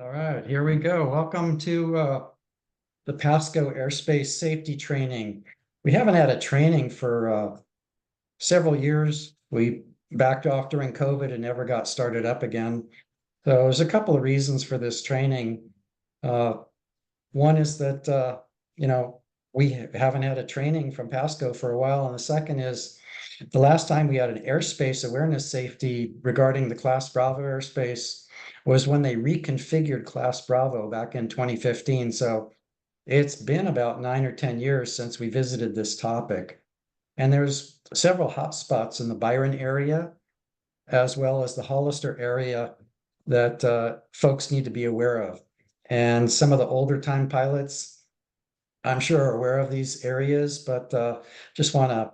All right, here we go. Welcome to the Pasco Airspace Safety Training. We haven't had a training for several years. We backed off during COVID and never got started up again. So there's a couple of reasons for this training. One is that we haven't had a training from Pasco for a while, and the second is the last time we had an airspace awareness safety regarding the Class Bravo airspace was when they reconfigured Class Bravo back in 2015. So it's been about 9 or 10 years since we visited this topic. And there's several hotspots in the Byron area, as well as the Hollister area that folks need to be aware of. And some of the older time pilots, I'm sure, are aware of these areas, but just want to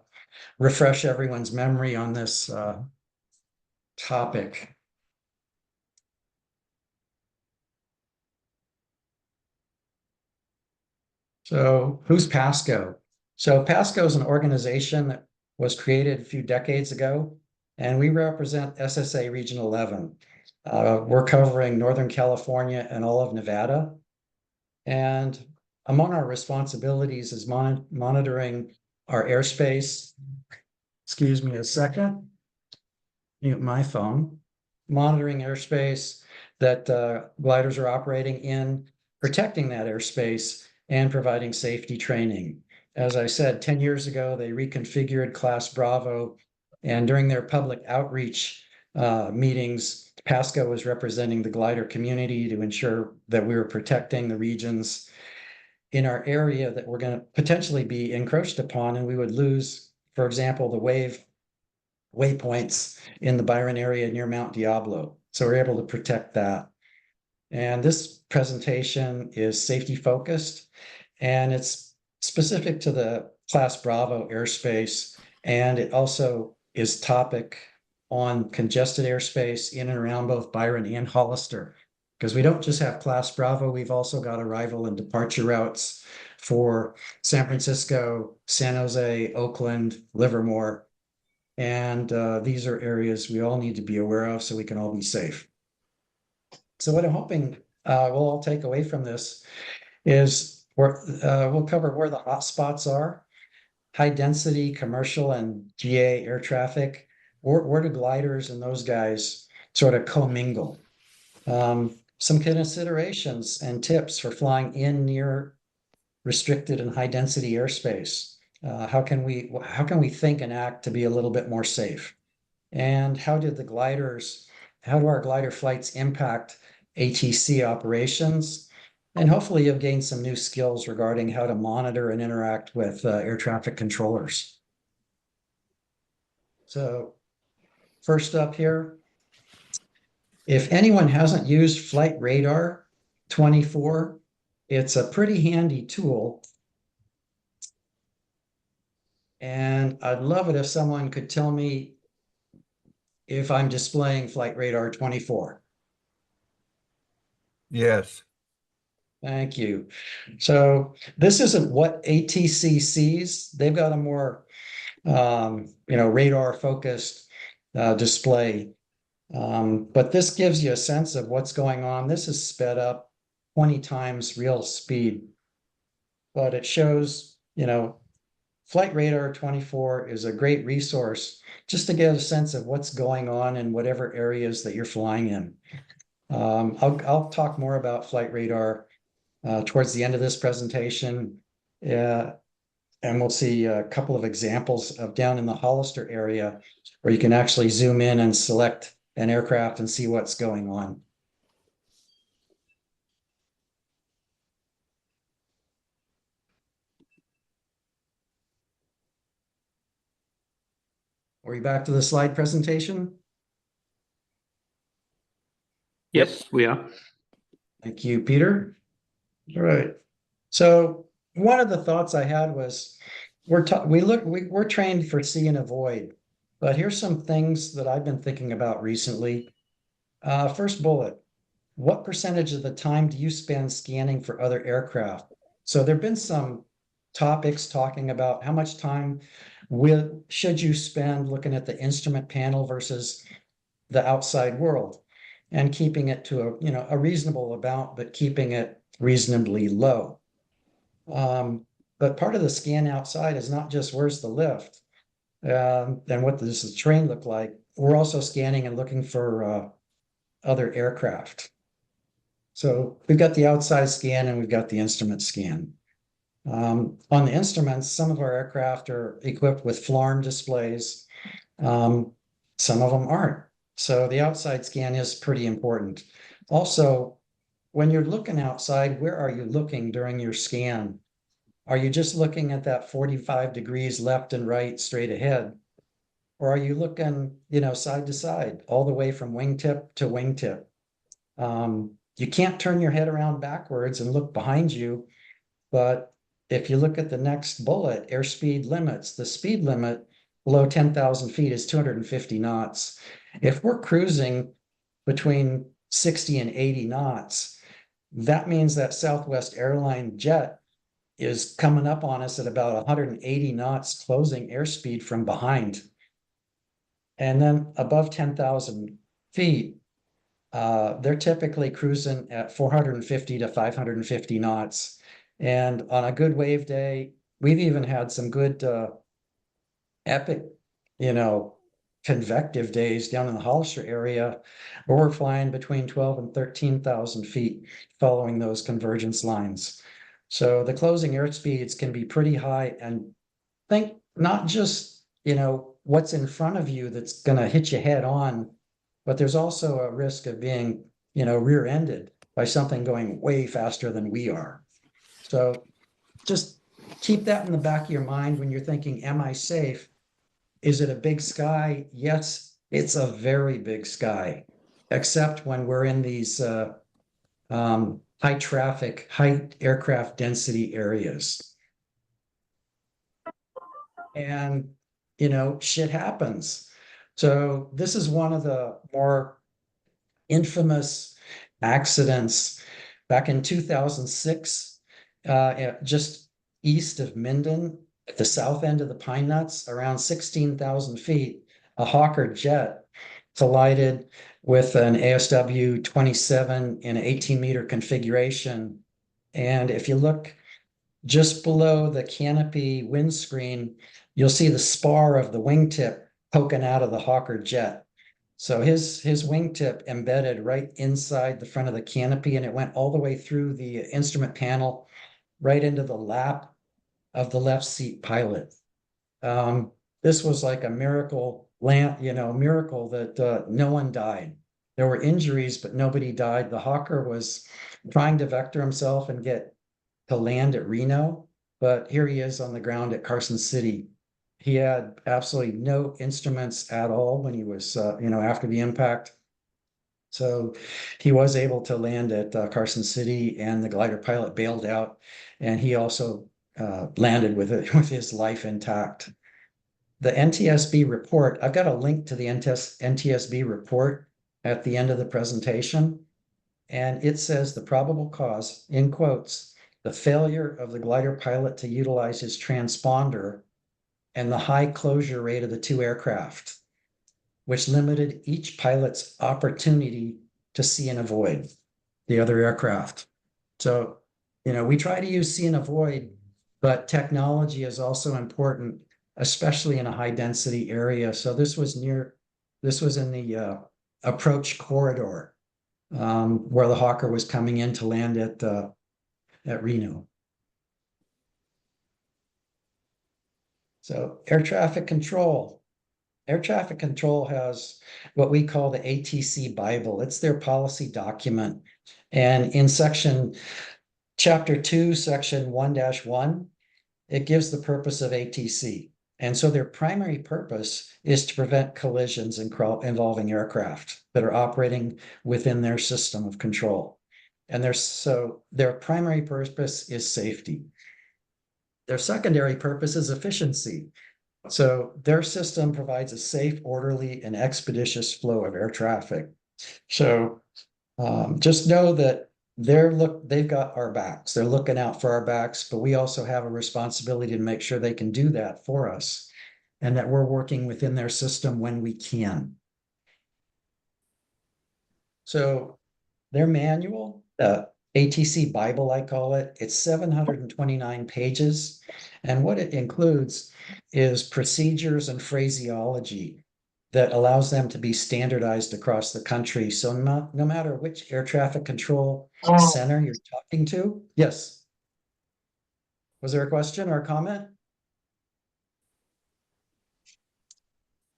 refresh everyone's memory on this topic. So who's Pasco? So Pasco is an organization that was created a few decades ago, and we represent SSA Region 11. We're covering Northern California and all of Nevada. And among our responsibilities is monitoring our airspace. Excuse me a second. Mute my phone. Monitoring airspace that gliders are operating in, protecting that airspace, and providing safety training. As I said, 10 years ago, they reconfigured Class Bravo, and during their public outreach meetings, Pasco was representing the glider community to ensure that we were protecting the regions in our area that were going to potentially be encroached upon, and we would lose, for example, the waypoints in the Byron area near Mount Diablo. So we're able to protect that. And this presentation is safety focused, and it's specific to the Class Bravo airspace. And it also is topic on congested airspace in and around both Byron and Hollister, because we don't just have Class Bravo, we've also got arrival and departure routes for San Francisco, San Jose, Oakland, Livermore. And these are areas we all need to be aware of so we can all be safe. So what I'm hoping we'll all take away from this is we'll cover where the hot spots are, high density commercial and GA air traffic, where do gliders and those guys sort of commingle. Some considerations and tips for flying in near restricted and high density airspace. How can we think and act to be a little bit more safe? And how do our glider flights impact ATC operations? And hopefully you've gained some new skills regarding how to monitor and interact with air traffic controllers. So first up here, if anyone hasn't used Flight Radar 24, it's a pretty handy tool. And I'd love it if someone could tell me if I'm displaying Flight Radar 24. Yes. Thank you. So this isn't what ATC sees. They've got a more, radar focused display. But this gives you a sense of what's going on. This is sped up 20 times real speed, but it shows, Flight Radar 24 is a great resource just to get a sense of what's going on in whatever areas that you're flying in. I'll talk more about Flight Radar towards the end of this presentation. And we'll see a couple of examples of down in the Hollister area where you can actually zoom in and select an aircraft and see what's going on. Are we back to the slide presentation? Yes, we are. Thank you, Peter. All right. So one of the thoughts I had was we're trained for see and avoid, but here's some things that I've been thinking about recently. First bullet, what percentage of the time do you spend scanning for other aircraft? So there've been some topics talking about how much time should you spend looking at the instrument panel versus the outside world. and keeping it to a reasonable amount, but keeping it reasonably low. But part of the scan outside is not just where's the lift, and what does the terrain look like. We're also scanning and looking for other aircraft. So we've got the outside scan and we've got the instrument scan. On the instruments, some of our aircraft are equipped with FLARM displays. Some of them aren't. So the outside scan is pretty important. Also, when you're looking outside, where are you looking during your scan? Are you just looking at that 45 degrees left and right straight ahead? Or are you looking, side to side, all the way from wingtip to wingtip? You can't turn your head around backwards and look behind you, but if you look at the next bullet, airspeed limits, the speed limit below 10,000 feet is 250 knots. If we're cruising between 60 and 80 knots, that means that Southwest Airline jet is coming up on us at about 180 knots closing airspeed from behind. And then above 10,000 feet, they're typically cruising at 450 to 550 knots. And on a good wave day, we've even had some good epic, convective days down in the Hollister area where we're flying between 12 and 13,000 feet following those convergence lines. So the closing airspeeds can be pretty high, and think not just, what's in front of you that's going to hit you head on, but there's also a risk of being, rear-ended by something going way faster than we are. So just keep that in the back of your mind when you're thinking, am I safe? Is it a big sky? Yes, it's a very big sky, except when we're in these high traffic, high aircraft density areas. And, shit happens. So this is one of the more infamous accidents back in 2006, just east of Minden, at the south end of the Pine Nuts, around 16,000 feet, a Hawker jet collided with an ASW 27 in an 18-meter configuration. And if you look just below the canopy windscreen, you'll see the spar of the wingtip poking out of the Hawker jet. So his wingtip embedded right inside the front of the canopy, and it went all the way through the instrument panel, right into the lap of the left seat pilot. This was like a miracle miracle that no one died. There were injuries, but nobody died. The Hawker was trying to vector himself and get to land at Reno, but here he is on the ground at Carson City. He had absolutely no instruments at all when he was, after the impact. So he was able to land at Carson City, and the glider pilot bailed out, and he also landed with his life intact. The NTSB report, I've got a link to the NTSB report at the end of the presentation, and it says the probable cause, in quotes, the failure of the glider pilot to utilize his transponder and the high closure rate of the two aircraft, which limited each pilot's opportunity to see and avoid the other aircraft. So, we try to use see and avoid, but technology is also important, especially in a high density area. So this was in the approach corridor where the Hawker was coming in to land at Reno. So air traffic control. Air traffic control has what we call the ATC Bible. It's their policy document. And in chapter 2, section 1-1, it gives the purpose of ATC. And so their primary purpose is to prevent collisions involving aircraft that are operating within their system of control. And their primary purpose is safety. Their secondary purpose is efficiency. So their system provides a safe, orderly, and expeditious flow of air traffic. So just know that they've got our backs. They're looking out for our backs, but we also have a responsibility to make sure they can do that for us, and that we're working within their system when we can. So their manual, ATC Bible, I call it, it's 729 pages. And what it includes is procedures and phraseology that allows them to be standardized across the country. So no matter which air traffic control center you're talking to. Yes. Was there a question or a comment?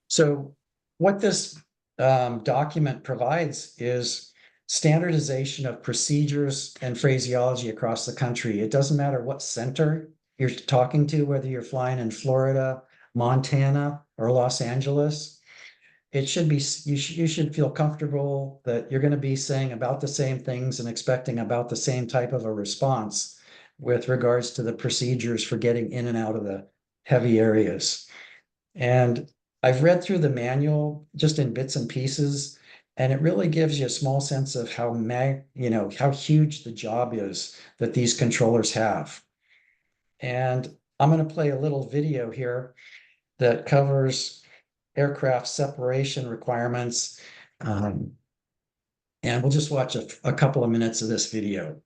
So what this document provides is standardization of procedures and phraseology across the country. It doesn't matter what center you're talking to, whether you're flying in Florida, Montana, or Los Angeles. It should be, you should feel comfortable that you're going to be saying about the same things and expecting about the same type of a response with regards to the procedures for getting in and out of the heavy areas. And I've read through the manual just in bits and pieces, and it really gives you a small sense of how how huge the job is that these controllers have. And I'm going to play a little video here that covers aircraft separation requirements. And we'll just watch a couple of minutes of this video.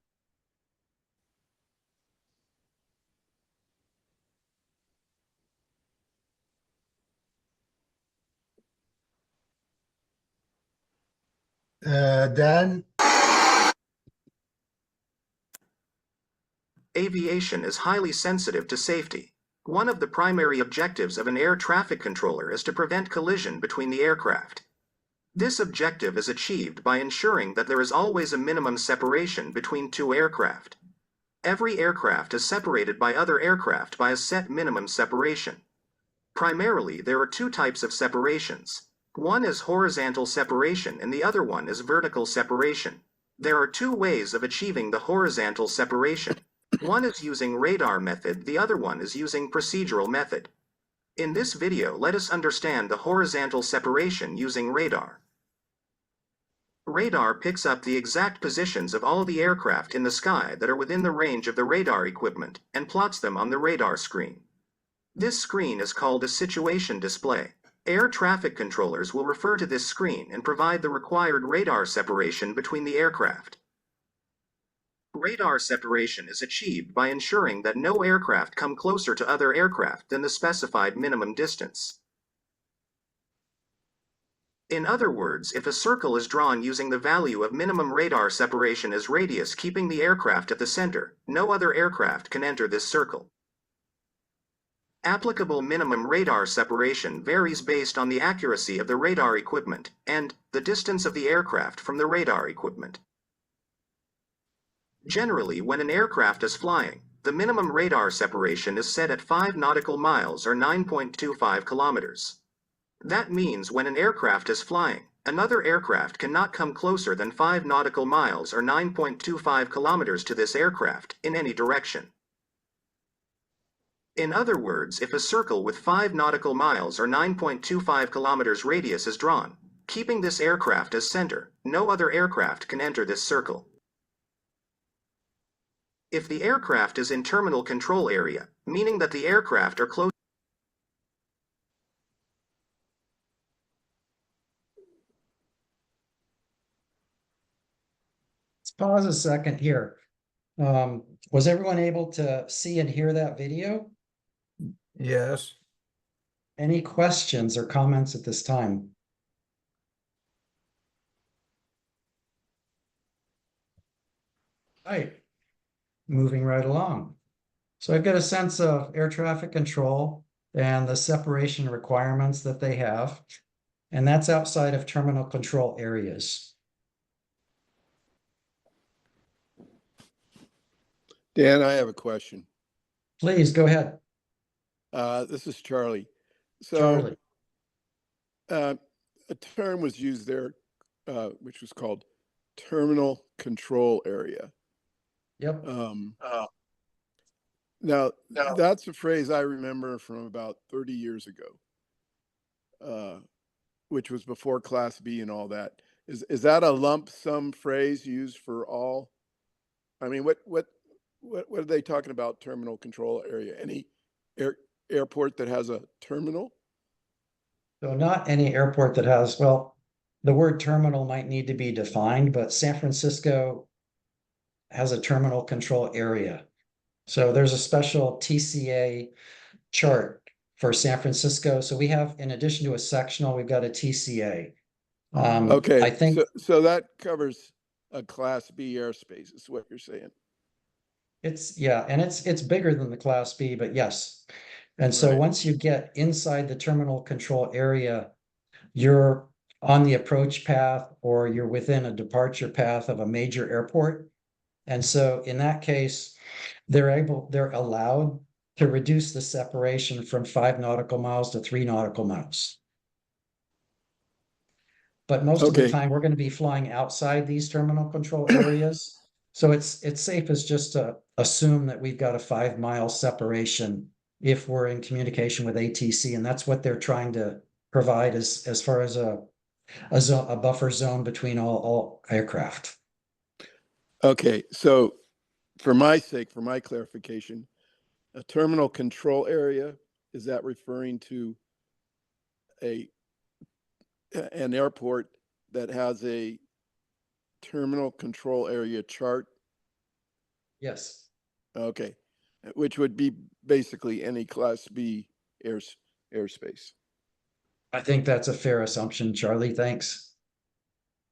Dan? Aviation is highly sensitive to safety. One of the primary objectives of an air traffic controller is to prevent collision between the aircraft. This objective is achieved by ensuring that there is always a minimum separation between two aircraft. Every aircraft is separated by other aircraft by a set minimum separation. Primarily, there are two types of separations. One is horizontal separation and the other one is vertical separation. There are two ways of achieving the horizontal separation. One is using radar method, the other one is using procedural method. In this video, let us understand the horizontal separation using radar. Radar picks up the exact positions of all the aircraft in the sky that are within the range of the radar equipment and plots them on the radar screen. This screen is called a situation display. Air traffic controllers will refer to this screen and provide the required radar separation between the aircraft. Radar separation is achieved by ensuring that no aircraft come closer to other aircraft than the specified minimum distance. In other words, if a circle is drawn using the value of minimum radar separation as radius keeping the aircraft at the center, no other aircraft can enter this circle. Applicable minimum radar separation varies based on the accuracy of the radar equipment and the distance of the aircraft from the radar equipment. Generally, when an aircraft is flying, the minimum radar separation is set at 5 nautical miles or 9.25 kilometers. That means when an aircraft is flying, another aircraft cannot come closer than 5 nautical miles or 9.25 kilometers to this aircraft in any direction. In other words, if a circle with 5 nautical miles or 9.25 kilometers radius is drawn, keeping this aircraft as center, no other aircraft can enter this circle. If the aircraft is in terminal control area, meaning that the aircraft are close. Let's pause a second here. Was everyone able to see and hear that video? Yes. Any questions or comments at this time? Right. Moving right along. So I've got a sense of air traffic control and the separation requirements that they have, and that's outside of terminal control areas. Dan, I have a question. Please go ahead, This is Charlie. So, Charlie. a term was used there, which was called terminal control area. Yep. Now, that's a phrase I remember from about 30 years ago, which was before Class B and all that. Is that a lump sum phrase used for all? I mean, what are they talking about? Terminal control area? Any airport that has a terminal? So not any airport that has, well, the word terminal might need to be defined, but San Francisco has a terminal control area. So there's a special TCA chart for San Francisco. So we have, in addition to a sectional, we've got a TCA. I Okay, think so that covers a Class B airspace, is what you're saying. and it's bigger than the Class B, but yes. And so Right. once you get inside the terminal control area, you're on the approach path or you're within a departure path of a major airport. And so in that case, they're allowed to reduce the separation from 5 nautical miles to 3 nautical miles. But most of the Okay. time, we're going to be flying outside these terminal control areas. So it's safe as just to assume that we've got a 5-mile separation if we're in communication with ATC, and that's what they're trying to provide as far as a buffer zone between all aircraft. Okay, so for my sake, for my clarification, a terminal control area, is that referring to an airport that has a terminal control area chart? Yes. Okay, which would be basically any Class B airspace. I think that's a fair assumption, Charlie. Thanks.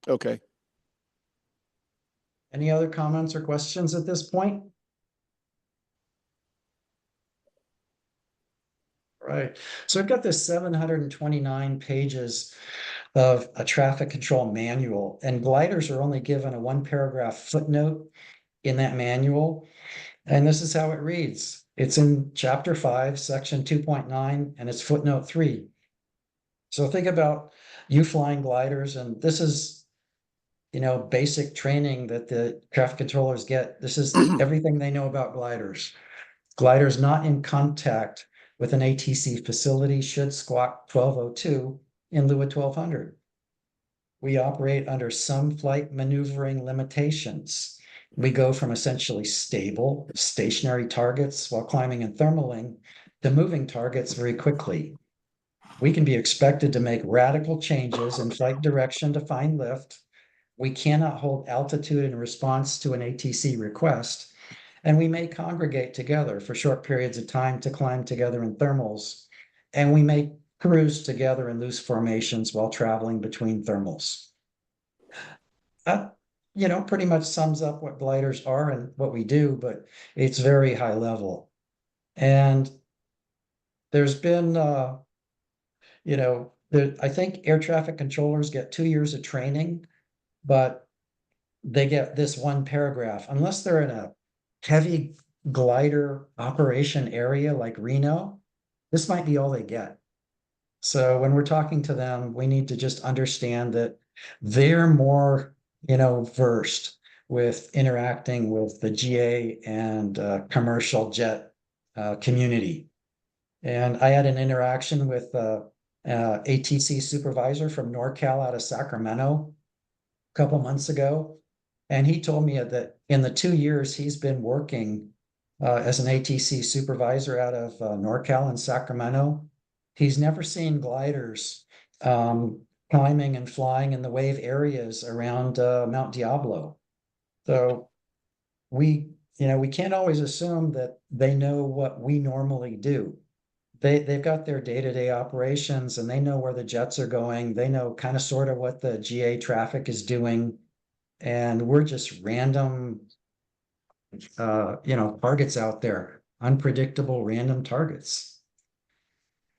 Okay. Any other comments or questions at this point? Right. So I've got this 729 pages of a traffic control manual, and gliders are only given a 1-paragraph footnote in that manual. And this is how it reads. It's in chapter 5, section 2.9, and it's footnote 3. So think about you flying gliders, and this is, basic training that the traffic controllers get. This is everything they know about gliders. Gliders not in contact with an ATC facility should squawk 1202 in lieu of 1200. We operate under some flight maneuvering limitations. We go from essentially stable, stationary targets while climbing and thermaling to moving targets very quickly. We can be expected to make radical changes in flight direction to find lift. We cannot hold altitude in response to an ATC request, and we may congregate together for short periods of time to climb together in thermals, and we may cruise together in loose formations while traveling between thermals. That, pretty much sums up what gliders are and what we do, but it's very high level. And there's been, I think air traffic controllers get 2 years of training, but they get this 1 paragraph, unless they're in a heavy glider operation area like Reno, this might be all they get. So when we're talking to them, we need to just understand that they're more, versed with interacting with the GA and commercial jet community. And I had an interaction with ATC supervisor from NorCal out of Sacramento a couple months ago. And he told me that in the 2 years he's been working as an ATC supervisor out of NorCal and Sacramento, he's never seen gliders climbing and flying in the wave areas around Mount Diablo. So we can't always assume that they know what we normally do. They've got their day-to-day operations and they know where the jets are going. They know kind of sort of what the GA traffic is doing. And we're just random, targets out there, unpredictable random targets.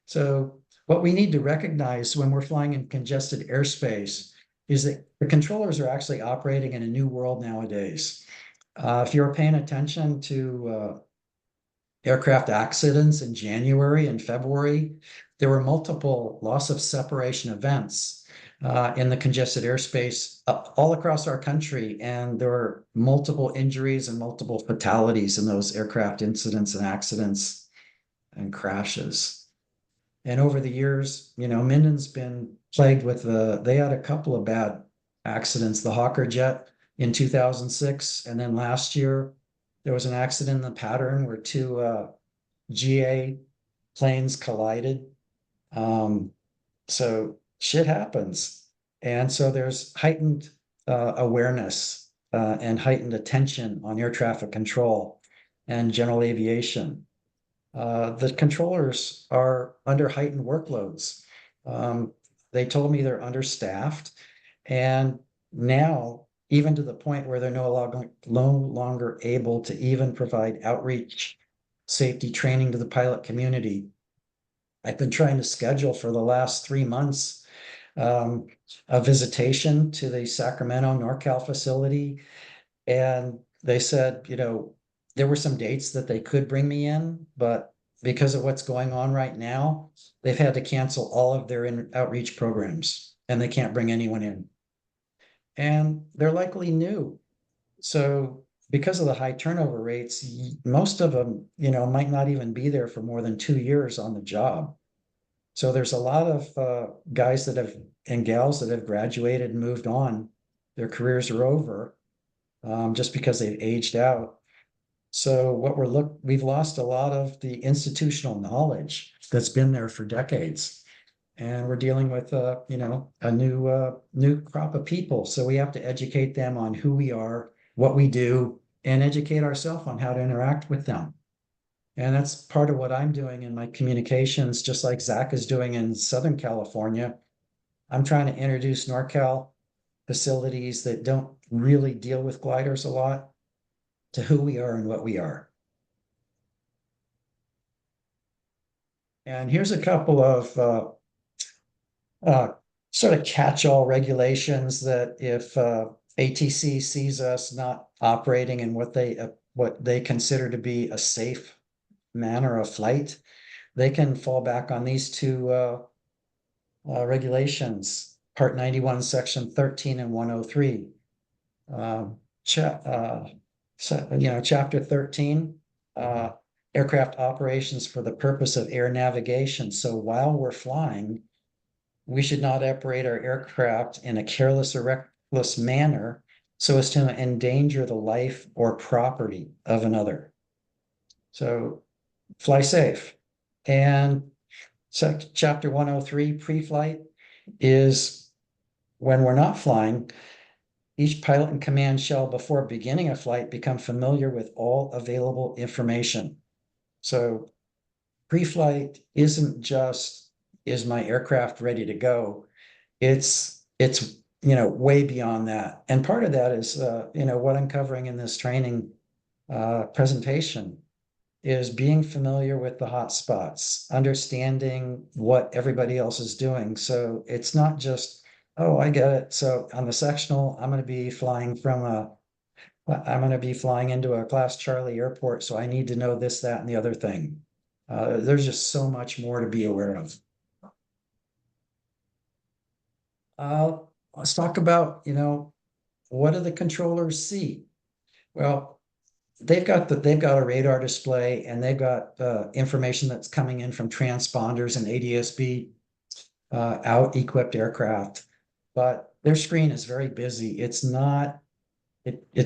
So what we need to recognize when we're flying in congested airspace is that the controllers are actually operating in a new world nowadays. If you're paying attention to aircraft accidents in January and February, there were multiple loss of separation events in the congested airspace all across our country. And there were multiple injuries and multiple fatalities in those aircraft incidents and accidents and crashes. And over the years, Minden's been plagued with they had a couple of bad accidents, the Hawker jet in 2006. And then last year, there was an accident in the pattern where 2 GA planes collided. So shit happens. And so there's heightened awareness and heightened attention on air traffic control and general aviation. The controllers are under heightened workloads. They told me they're understaffed, and now even to the point where they're no longer able to even provide outreach safety training to the pilot community. I've been trying to schedule for the last 3 months a visitation to the Sacramento NorCal facility, and they said, there were some dates that they could bring me in, but because of what's going on right now, they've had to cancel all of their outreach programs, and they can't bring anyone in. And they're likely new. So because of the high turnover rates, most of them, might not even be there for more than 2 years on the job. So there's a lot of guys and gals that have graduated and moved on. Their careers are over just because they've aged out. So we've lost a lot of the institutional knowledge that's been there for decades. And we're dealing with a new crop of people. So we have to educate them on who we are, what we do, and educate ourselves on how to interact with them. And that's part of what I'm doing in my communications, just like Zach is doing in Southern California. I'm trying to introduce NorCal facilities that don't really deal with gliders a lot to who we are and what we are. And here's a couple of sort of catch-all regulations that if ATC sees us not operating in what they consider to be a safe manner of flight, they can fall back on these two regulations, Part 91, Section 13 and 103. Chapter 13, aircraft operations for the purpose of air navigation. So while we're flying, we should not operate our aircraft in a careless or reckless manner so as to endanger the life or property of another. So fly safe. And chapter 103, pre-flight, is when we're not flying, each pilot and command shall, before beginning a flight, become familiar with all available information. So pre-flight isn't just, is my aircraft ready to go? It's way beyond that. And part of that is, what I'm covering in this training presentation is being familiar with the hot spots, understanding what everybody else is doing. So it's not just, oh, I get it. So on the sectional, I'm going to be flying into a Class Charlie airport. So I need to know this, that, and the other thing. There's just so much more to be aware of. Let's talk about, what do the controllers see? Well, they've got a radar display, and they've got information that's coming in from transponders and ADS-B out equipped aircraft, but their screen is very busy. It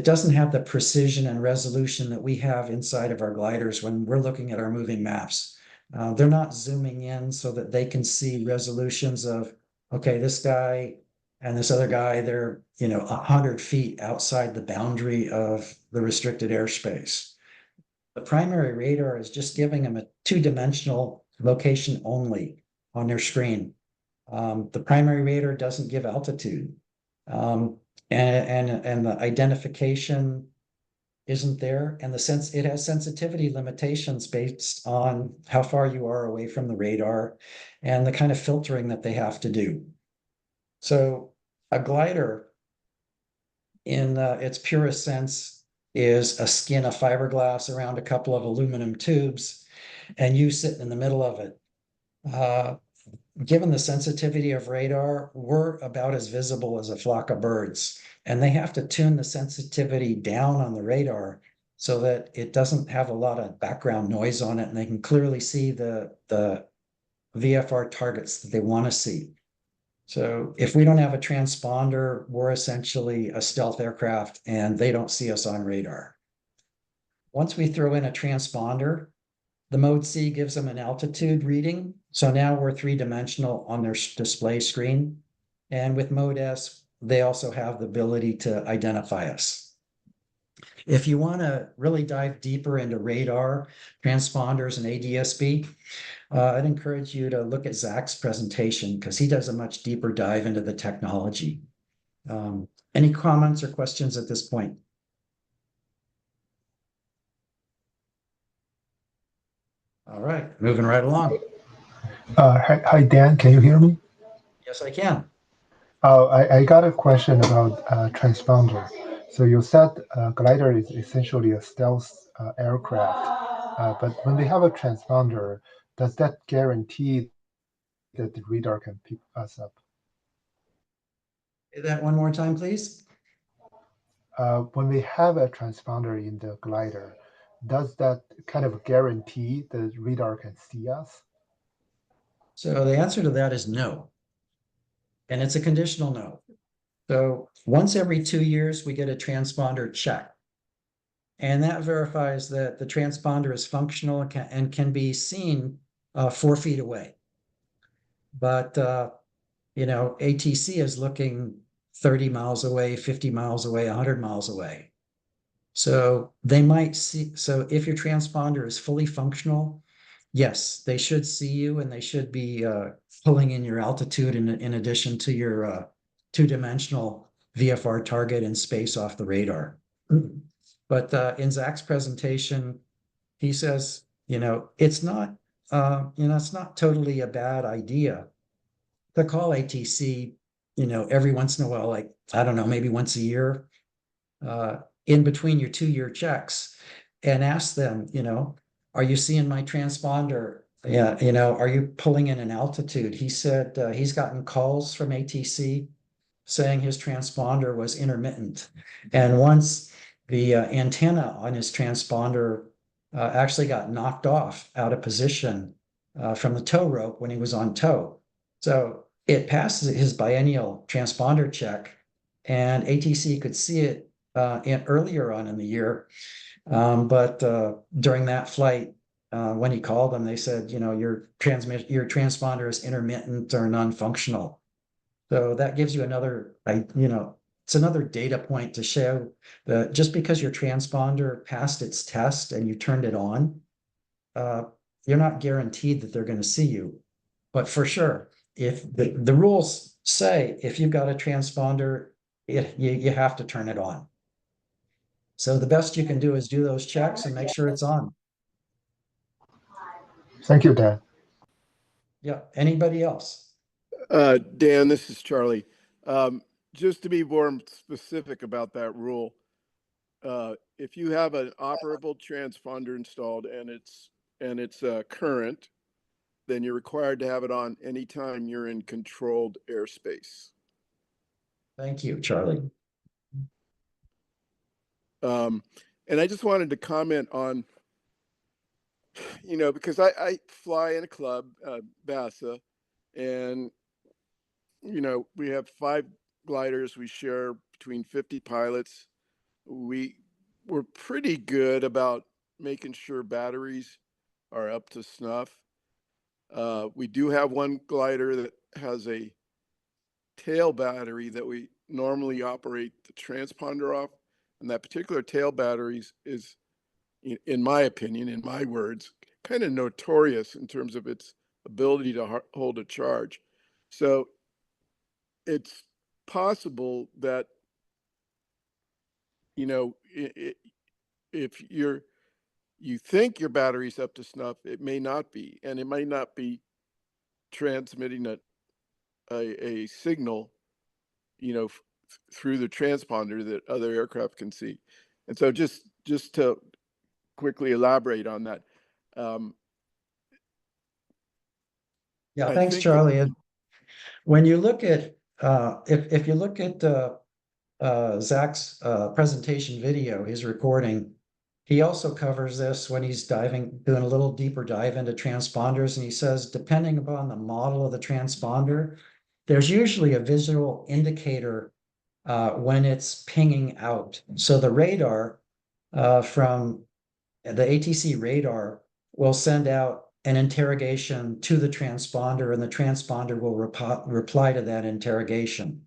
doesn't have the precision and resolution that we have inside of our gliders when we're looking at our moving maps. They're not zooming in so that they can see resolutions of, okay, this guy and this other guy, they're 100 feet outside the boundary of the restricted airspace. The primary radar is just giving them a two-dimensional location only on their screen. The primary radar doesn't give altitude, and the identification isn't there, and it has sensitivity limitations based on how far you are away from the radar and the kind of filtering that they have to do. So a glider, in its purest sense, is a skin of fiberglass around a couple of aluminum tubes, and you sit in the middle of it. Given the sensitivity of radar, we're about as visible as a flock of birds, and they have to tune the sensitivity down on the radar so that it doesn't have a lot of background noise on it, and they can clearly see the VFR targets that they want to see. So if we don't have a transponder, we're essentially a stealth aircraft, and they don't see us on radar. Once we throw in a transponder, the Mode C gives them an altitude reading. So now we're three-dimensional on their display screen. And with Mode S, they also have the ability to identify us. If you want to really dive deeper into radar, transponders, and ADS-B, I'd encourage you to look at Zach's presentation because he does a much deeper dive into the technology. Any comments or questions at this point? All right, moving right along. Hi, Dan. Can you hear me? Yes, I can. I got a question about transponder. So you said glider is essentially a stealth aircraft, but when they have a transponder, does that guarantee that the radar can pick us up? Say that one more time, please. When we have a transponder in the glider, does that kind of guarantee the radar can see us? So the answer to that is no. And it's a conditional no. So once every 2 years, we get a transponder check. And that verifies that the transponder is functional and can be seen 4 feet away. But, ATC is looking 30 miles away, 50 miles away, 100 miles away. So they might see, so if your transponder is fully functional, yes, they should see you and they should be pulling in your altitude in addition to your two-dimensional VFR target and space off the radar. But in Zach's presentation, he says, it's not, it's not totally a bad idea to call ATC, every once in a while, like, I don't know, maybe once a year, in between your 2-year checks and ask them, are you seeing my transponder? Yeah, are you pulling in an altitude? He said he's gotten calls from ATC saying his transponder was intermittent. And once the antenna on his transponder actually got knocked off out of position from the tow rope when he was on tow. So it passes his biennial transponder check, and ATC could see it earlier on in the year. But during that flight, when he called them, they said, your transponder is intermittent or non-functional. So that gives you another, it's another data point to show that just because your transponder passed its test and you turned it on, you're not guaranteed that they're going to see you. But for sure, if the rules say if you've got a transponder, you have to turn it on. So the best you can do is do those checks and make sure it's on. Thank you, Dan. Yeah. Anybody else? Dan, this is Charlie. Just to be more specific about that rule, if you have an operable transponder installed and it's current, then you're required to have it on anytime you're in controlled airspace. Thank you, Charlie. And I just wanted to comment on, because I fly in a club, BASA, and, we have 5 gliders. We share between 50 pilots. We're pretty good about making sure batteries are up to snuff. We do have one glider that has a tail battery that we normally operate the transponder off. And that particular tail battery is, in my opinion, in my words, kind of notorious in terms of its ability to hold a charge. So it's possible that, if you think your battery's up to snuff, it may not be, and it might not be transmitting a signal, through the transponder that other aircraft can see. And so just to quickly elaborate on that. Yeah, I thanks, think Charlie. And when you look at, if you look at Zach's presentation video, his recording, he also covers this when he's doing a little deeper dive into transponders. And he says, depending upon the model of the transponder, there's usually a visual indicator when it's pinging out. So the radar from the ATC radar will send out an interrogation to the transponder, and the transponder will reply to that interrogation.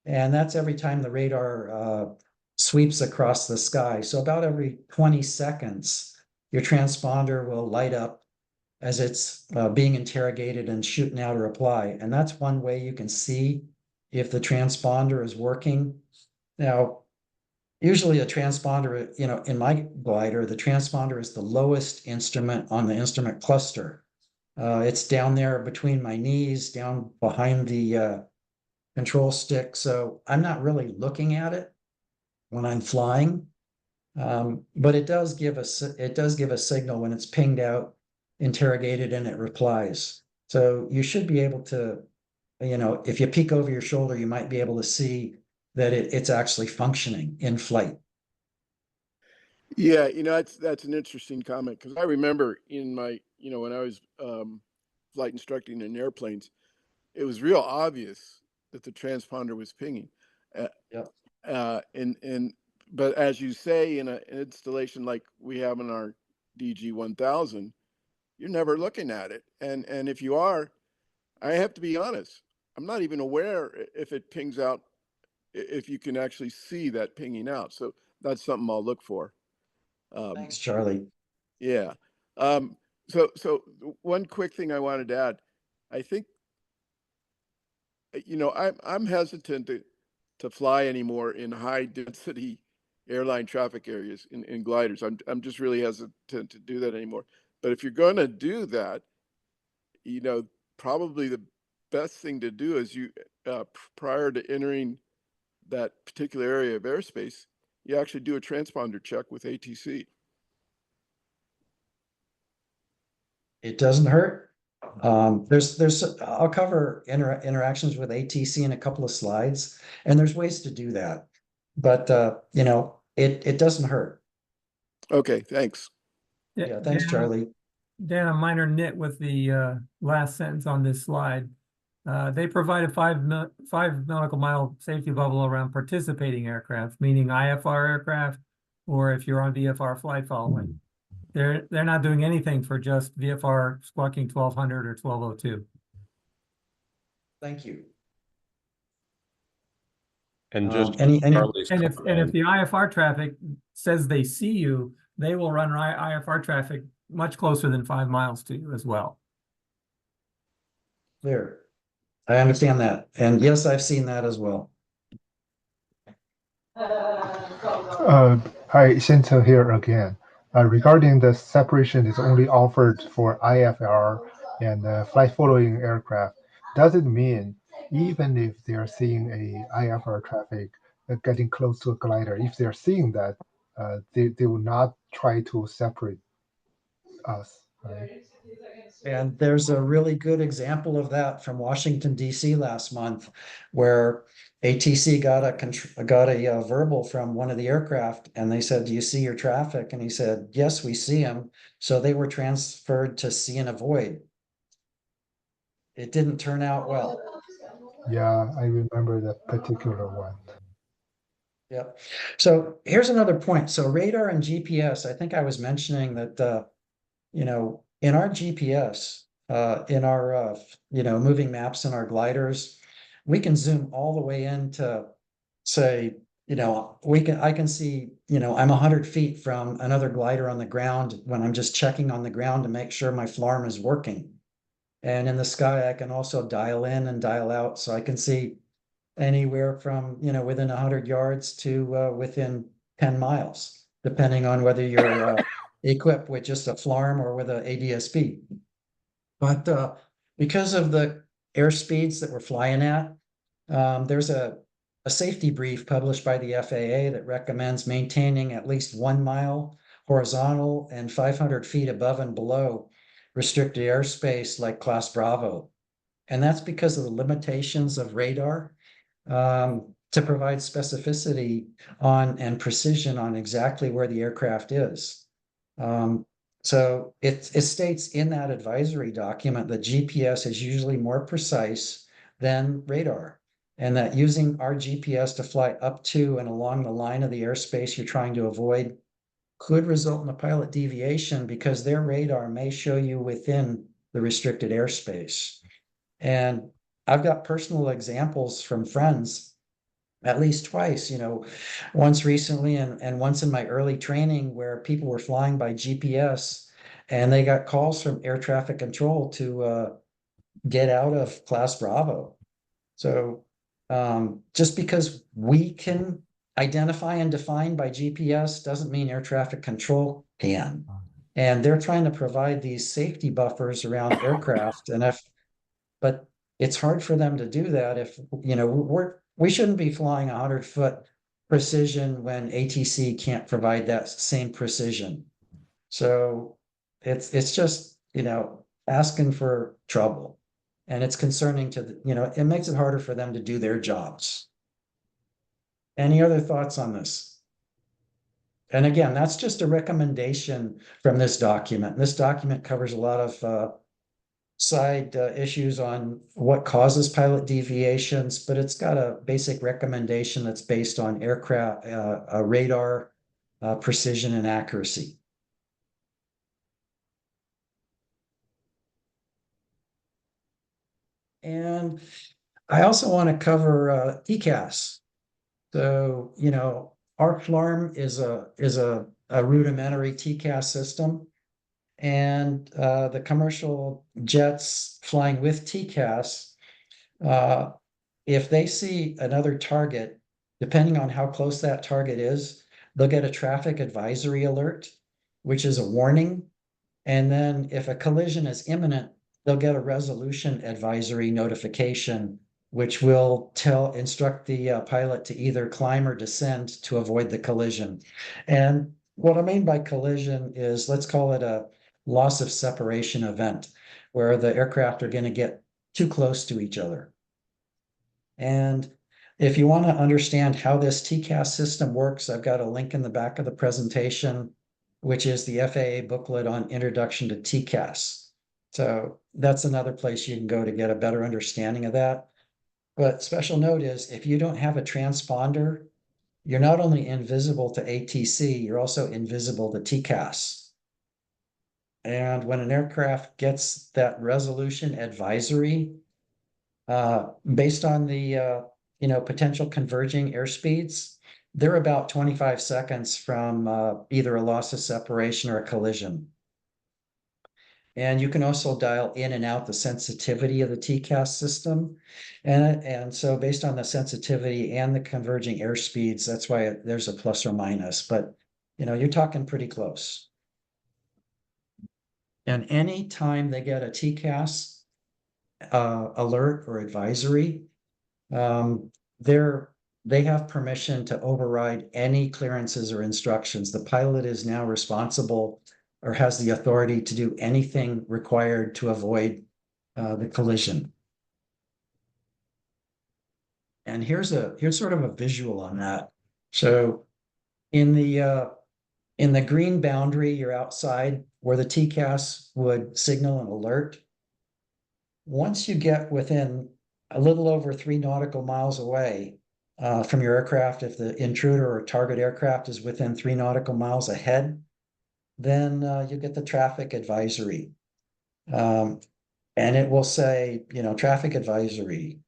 And that's every time the radar sweeps across the sky. So about every 20 seconds, your transponder will light up as it's being interrogated and shooting out a reply. And that's one way you can see if the transponder is working. Now, usually a transponder, in my glider, the transponder is the lowest instrument on the instrument cluster. It's down there between my knees, down behind the control stick. So I'm not really looking at it when I'm flying. But it does give a signal when it's pinged out, interrogated, and it replies. So you should be able to, if you peek over your shoulder, you might be able to see that it's actually functioning in flight. Yeah, that's an interesting comment, because I remember in my, when I was flight instructing in airplanes, it was real obvious that the transponder was pinging. Yep. But as you say, in an installation like we have in our DG 1000, you're never looking at it. And if you are, I have to be honest, I'm not even aware if it pings out, if you can actually see that pinging out. So that's something I'll look for. Thanks, Charlie. Yeah. So one quick thing I wanted to add, I think, I'm hesitant to fly anymore in high density airline traffic areas in gliders. I'm just really hesitant to do that anymore. But if you're going to do that, probably the best thing to do is prior to entering that particular area of airspace, you actually do a transponder check with ATC. It doesn't hurt. I'll cover interactions with ATC in a couple of slides, and there's ways to do that. But it doesn't hurt. Okay, thanks. Yeah, thanks, Charlie. Dan, a minor nit with the last sentence on this slide. They provide a 5 nautical mile safety bubble around participating aircraft, meaning IFR aircraft, or if you're on VFR flight following. They're not doing anything for just VFR squawking 1200 or 1202. Thank you. And just any Charlie's And if comment, the IFR traffic says they see you, they will run IFR traffic much closer than 5 miles to you as well. Clear. I understand that. And yes, I've seen that as well. Hi, Shinto here again. Regarding the separation is only offered for IFR and flight following aircraft, does it mean even if they are seeing a IFR traffic getting close to a glider, if they're seeing that, they will not try to separate us, right? And there's a really good example of that from Washington, D.C. last month, where ATC got a verbal from one of the aircraft, and they said, "Do you see your traffic?" And he said, "Yes, we see him." So they were transferred to see and avoid. It didn't turn out well. Yeah, I remember that particular one. Yep. So here's another point. So radar and GPS, I think I was mentioning that, in our GPS, in our, moving maps in our gliders, we can zoom all the way into, say, I can see, I'm 100 feet from another glider on the ground when I'm just checking on the ground to make sure my FLARM is working. And in the sky, I can also dial in and dial out, so I can see anywhere from, within 100 yards to within 10 miles, depending on whether you're equipped with just a FLARM or with a ADSB. But because of the airspeeds that we're flying at, there's a safety brief published by the FAA that recommends maintaining at least 1 mile horizontal and 500 feet above and below restricted airspace like Class Bravo. And that's because of the limitations of radar to provide specificity on and precision on exactly where the aircraft is. So it states in that advisory document that GPS is usually more precise than radar, and that using our GPS to fly up to and along the line of the airspace you're trying to avoid could result in a pilot deviation because their radar may show you within the restricted airspace. And I've got personal examples from friends, at least twice, once recently and once in my early training where people were flying by GPS and they got calls from air traffic control to get out of Class Bravo. So just because we can identify and define by GPS doesn't mean air traffic control can. And they're trying to provide these safety buffers around aircraft. But it's hard for them to do that if, we shouldn't be flying 100-foot precision when ATC can't provide that same precision. So it's just, asking for trouble. And it's concerning to, it makes it harder for them to do their jobs. Any other thoughts on this? And again, that's just a recommendation from this document. This document covers a lot of side issues on what causes pilot deviations, but it's got a basic recommendation that's based on aircraft radar precision and accuracy. And I also want to cover TCAS. So, Arc Alarm is a rudimentary TCAS system. And the commercial jets flying with TCAS, if they see another target, depending on how close that target is, they'll get a traffic advisory alert, which is a warning. And then if a collision is imminent, they'll get a resolution advisory notification, which will instruct the pilot to either climb or descend to avoid the collision. And what I mean by collision is, let's call it a loss of separation event, where the aircraft are going to get too close to each other. And if you want to understand how this TCAS system works, I've got a link in the back of the presentation, which is the FAA booklet on Introduction to TCAS. So that's another place you can go to get a better understanding of that. But special note is, if you don't have a transponder, you're not only invisible to ATC, you're also invisible to TCAS. And when an aircraft gets that resolution advisory, based on the potential converging airspeeds, they're about 25 seconds from either a loss of separation or a collision. And you can also dial in and out the sensitivity of the TCAS system. And so based on the sensitivity and the converging airspeeds, that's why there's a plus or minus, but you're talking pretty close. And any time they get a TCAS alert or advisory, they have permission to override any clearances or instructions. The pilot is now responsible or has the authority to do anything required to avoid the collision. And here's sort of a visual on that. So in the green boundary, you're outside where the TCAS would signal an alert. Once you get within a little over 3 nautical miles away from your aircraft, if the intruder or target aircraft is within 3 nautical miles ahead, then you get the traffic advisory. And it will say, traffic advisory.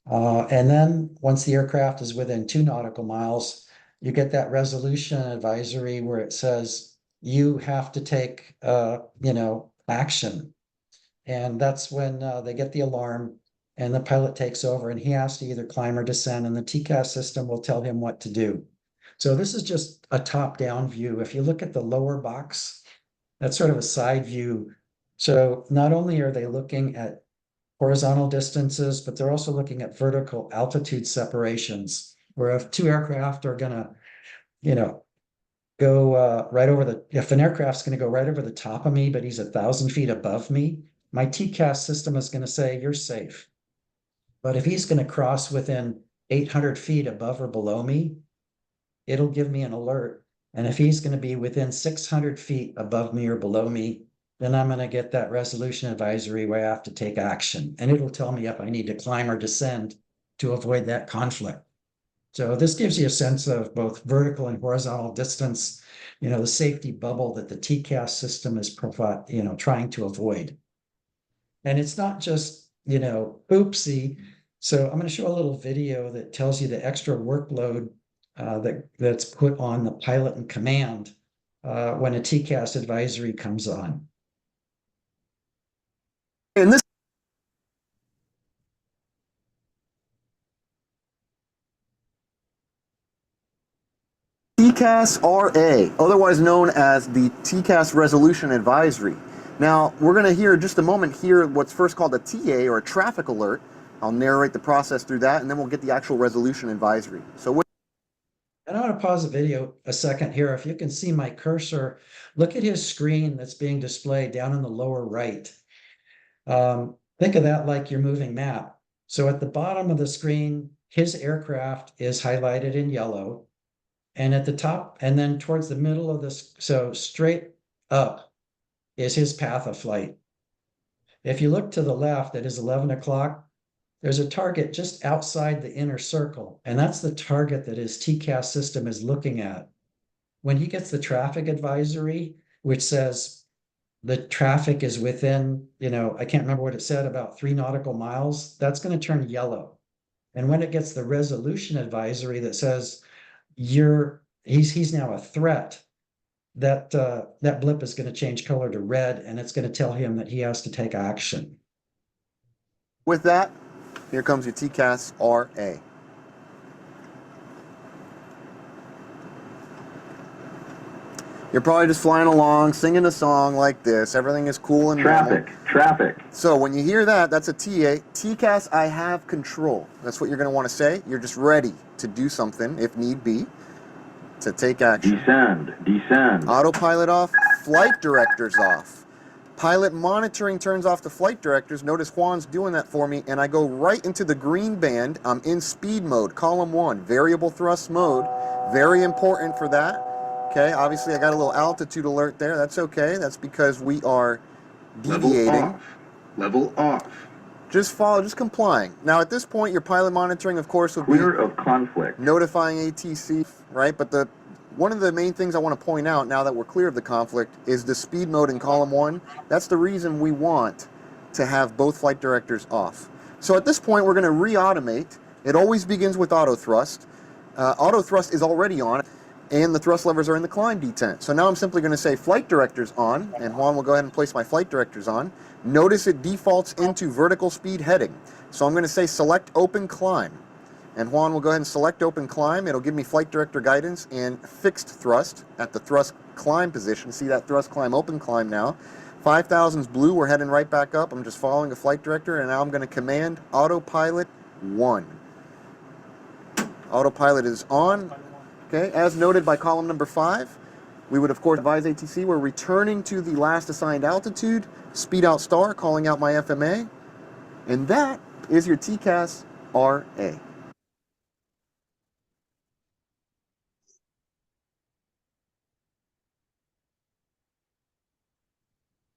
And then once the aircraft is within 2 nautical miles, you get that resolution advisory where it says you have to take, action. And that's when they get the alarm and the pilot takes over and he has to either climb or descend, and the TCAS system will tell him what to do. So this is just a top-down view. If you look at the lower box, that's sort of a side view. So not only are they looking at horizontal distances, but they're also looking at vertical altitude separations, where if 2 aircraft are gonna, go right over if an aircraft's gonna go right over the top of me, but he's 1,000 feet above me, my TCAS system is gonna say, you're safe. But if he's gonna cross within 800 feet above or below me, it'll give me an alert. And if he's gonna be within 600 feet above me or below me, then I'm gonna get that resolution advisory where I have to take action. And it'll tell me if I need to climb or descend to avoid that conflict. So this gives you a sense of both vertical and horizontal distance. the safety bubble that the TCAS system is trying to avoid. And it's not just, oopsie. So I'm going to show a little video that tells you the extra workload that's put on the pilot and command when a TCAS advisory comes on. And this TCAS RA, otherwise known as the TCAS Resolution Advisory. Now, we're going to hear in just a moment here what's first called a TA, or a traffic alert. I'll narrate the process through that, and then we'll get the actual resolution advisory. So And I want to pause the video a second here. If you can see my cursor, look at his screen that's being displayed down in the lower right. Think of that like your moving map. So at the bottom of the screen, his aircraft is highlighted in yellow. And at the top, and then towards the middle of this, so straight up is his path of flight. If you look to the left, it is 11 o'clock. There's a target just outside the inner circle, and that's the target that his TCAS system is looking at. When he gets the traffic advisory, which says the traffic is within, I can't remember what it said, about 3 nautical miles, that's going to turn yellow. And when it gets the resolution advisory that says he's now a threat, that blip is going to change color to red, and it's going to tell him that he has to take action. with that, here comes your TCAS RA. You're probably just flying along, singing a song like this. Everything is cool and normal. Traffic. So when you hear that, that's a TA. TCAS, I have control. That's what you're going to want to say. You're just ready to do something, if need be, to take action. Descend. Autopilot off, flight directors off. Pilot monitoring turns off the flight directors. Notice Juan's doing that for me, and I go right into the green band. I'm in speed mode, column 1, variable thrust mode. Very important for that. Okay, obviously I got a little altitude alert there. That's okay. That's because we are deviating. Level off. Just complying. Now at this point, your pilot monitoring, of course, would be Clear of conflict. notifying ATC, right? But one of the main things I want to point out now that we're clear of the conflict is the speed mode in column 1. That's the reason we want to have both flight directors off. So at this point, we're going to re-automate. It always begins with auto thrust. Auto thrust is already on, and the thrust levers are in the climb detent. So now I'm simply going to say flight directors on, and Juan will go ahead and place my flight directors on. Notice it defaults into vertical speed heading. So I'm going to say select open climb. And Juan will go ahead and select open climb. It'll give me flight director guidance and fixed thrust at the thrust climb position. See that thrust climb, open climb now. 5,000's blue, we're heading right back up. I'm just following the flight director, and now I'm going to command autopilot 1. Autopilot is on. Okay, as noted by column number 5, we would of course advise ATC we're returning to the last assigned altitude, speed out star, calling out my FMA, and that is your TCAS RA.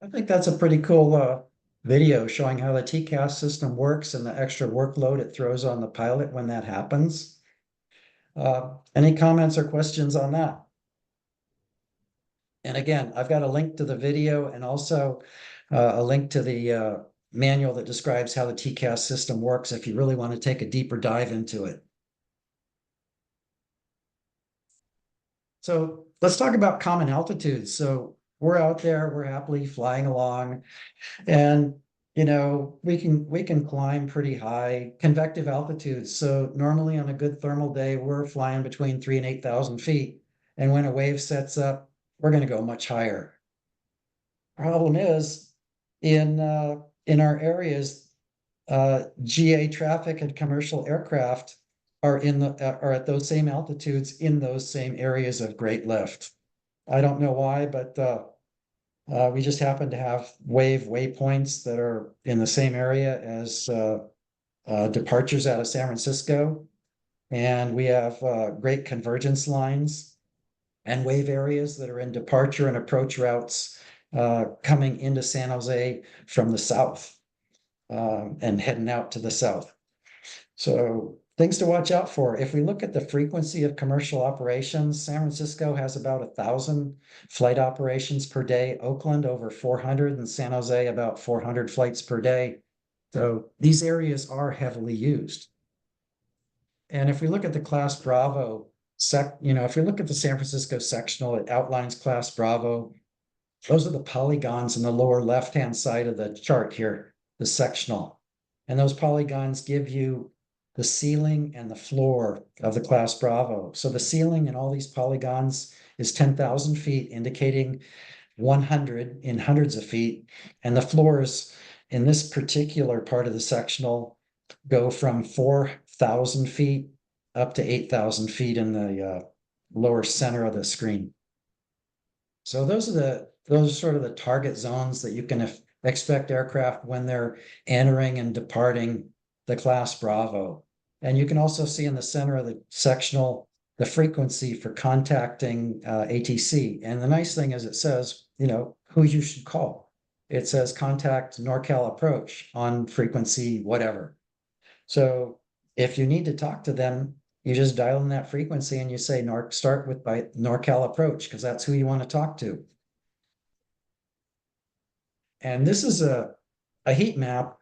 I think that's a pretty cool video showing how the TCAS system works and the extra workload it throws on the pilot when that happens. Any comments or questions on that? And again, I've got a link to the video and also a link to the manual that describes how the TCAS system works if you really want to take a deeper dive into it. So let's talk about common altitudes. So we're out there, we're happily flying along, and we can climb pretty high convective altitudes. So normally on a good thermal day, we're flying between 3,000 and 8,000 feet. And when a wave sets up, we're going to go much higher. Problem is, in our areas, GA traffic and commercial aircraft are at those same altitudes in those same areas of great lift. I don't know why, but we just happen to have waypoints that are in the same area as departures out of San Francisco. And we have great convergence lines and wave areas that are in departure and approach routes coming into San Jose from the south and heading out to the south. So things to watch out for. If we look at the frequency of commercial operations, San Francisco has about 1,000 flight operations per day, Oakland over 400, and San Jose about 400 flights per day. So these areas are heavily used. And if we look at the Class Bravo if you look at the San Francisco sectional, it outlines Class Bravo. Those are the polygons in the lower left-hand side of the chart here, the sectional. And those polygons give you the ceiling and the floor of the Class Bravo. So the ceiling in all these polygons is 10,000 feet, indicating 100 in hundreds of feet. And the floors in this particular part of the sectional go from 4,000 feet up to 8,000 feet in the lower center of the screen. So those are sort of the target zones that you can expect aircraft when they're entering and departing the Class Bravo. And you can also see in the center of the sectional the frequency for contacting ATC. And the nice thing is it says, who you should call. It says contact NorCal approach on frequency, whatever. So if you need to talk to them, you just dial in that frequency and you say start with by NorCal approach, because that's who you want to talk to. And this is a heat map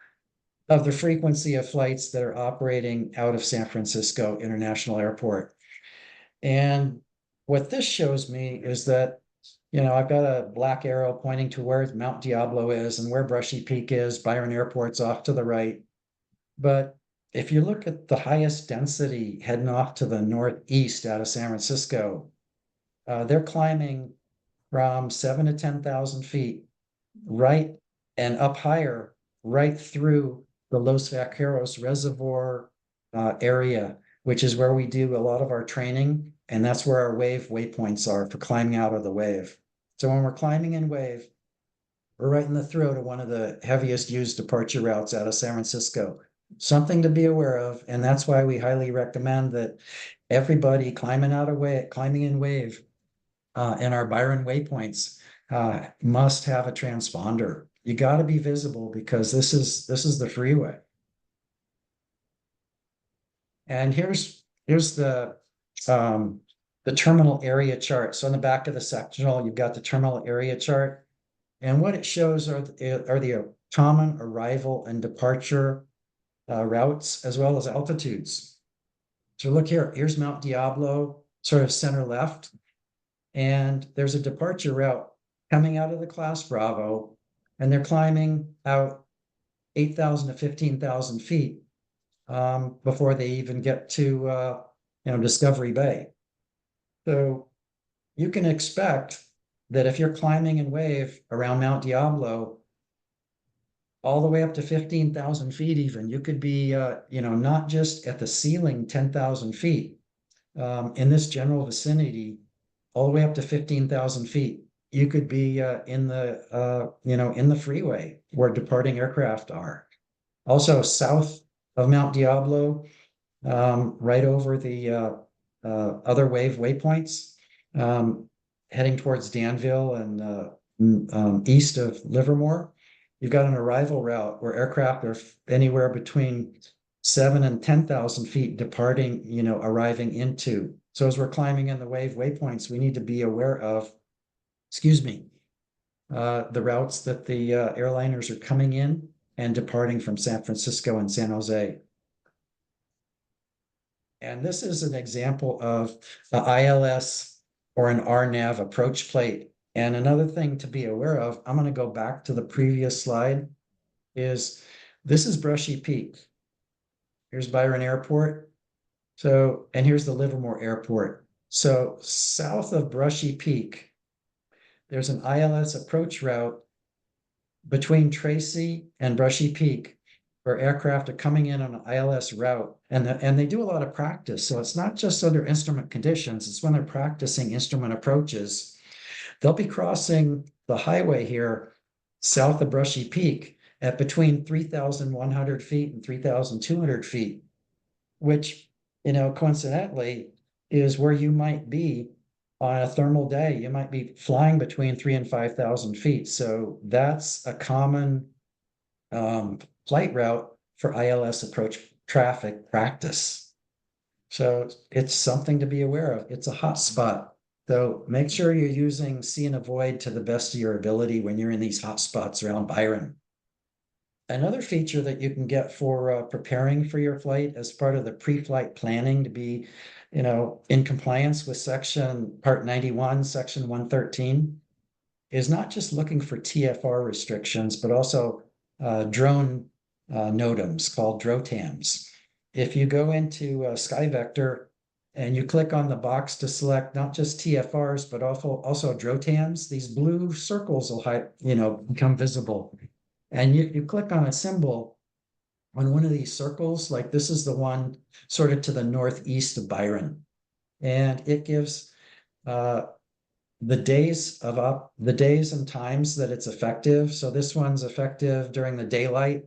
of the frequency of flights that are operating out of San Francisco International Airport. And what this shows me is that, I've got a black arrow pointing to where Mount Diablo is and where Brushy Peak is. Byron Airport's off to the right. But if you look at the highest density heading off to the northeast out of San Francisco, they're climbing from 7,000 to 10,000 feet, right, and up higher, right through the Los Vaqueros Reservoir area, which is where we do a lot of our training, and that's where our waypoints are for climbing out of the wave. So when we're climbing in wave, we're right in the throat of one of the heaviest used departure routes out of San Francisco. Something to be aware of, and that's why we highly recommend that everybody climbing in wave in our Byron waypoints must have a transponder. You got to be visible because this is the freeway. And here's the terminal area chart. So on the back of the sectional, you've got the terminal area chart, and what it shows are the common arrival and departure routes as well as altitudes. So look here, here's Mount Diablo, sort of center left, and there's a departure route coming out of the Class Bravo, and they're climbing out 8,000 to 15,000 feet before they even get to Discovery Bay. So you can expect that if you're climbing in wave around Mount Diablo, all the way up to 15,000 feet even, you could be, not just at the ceiling 10,000 feet in this general vicinity, all the way up to 15,000 feet. You could be in the freeway where departing aircraft are. Also south of Mount Diablo, right over the other waypoints, heading towards Danville and east of Livermore, you've got an arrival route where aircraft are anywhere between 7,000 and 10,000 feet departing, arriving into. So as we're climbing in the waypoints, we need to be aware of, the routes that the airliners are coming in and departing from San Francisco and San Jose. And this is an example of the ILS or an RNAV approach plate. And another thing to be aware of, I'm going to go back to the previous slide, is this is Brushy Peak. Here's Byron Airport. So, and here's the Livermore Airport. So south of Brushy Peak, there's an ILS approach route between Tracy and Brushy Peak, where aircraft are coming in on an ILS route, and they do a lot of practice. So it's not just under instrument conditions, it's when they're practicing instrument approaches. They'll be crossing the highway here south of Brushy Peak at between 3,100 feet and 3,200 feet, which, coincidentally is where you might be on a thermal day. You might be flying between 3,000 and 5,000 feet. So that's a common flight route for ILS approach traffic practice. So it's something to be aware of. It's a hot spot. So make sure you're using see and avoid to the best of your ability when you're in these hot spots around Byron. Another feature that you can get for preparing for your flight as part of the pre-flight planning to be, in compliance with Part 91, Section 113, is not just looking for TFR restrictions, but also drone NOTAMs called DROTAMs. If you go into SkyVector and you click on the box to select not just TFRs, but also DROTAMs, these blue circles will become visible. And you click on a symbol on one of these circles, like this is the one sort of to the northeast of Byron. And it gives the days and times that it's effective. So this one's effective during the daylight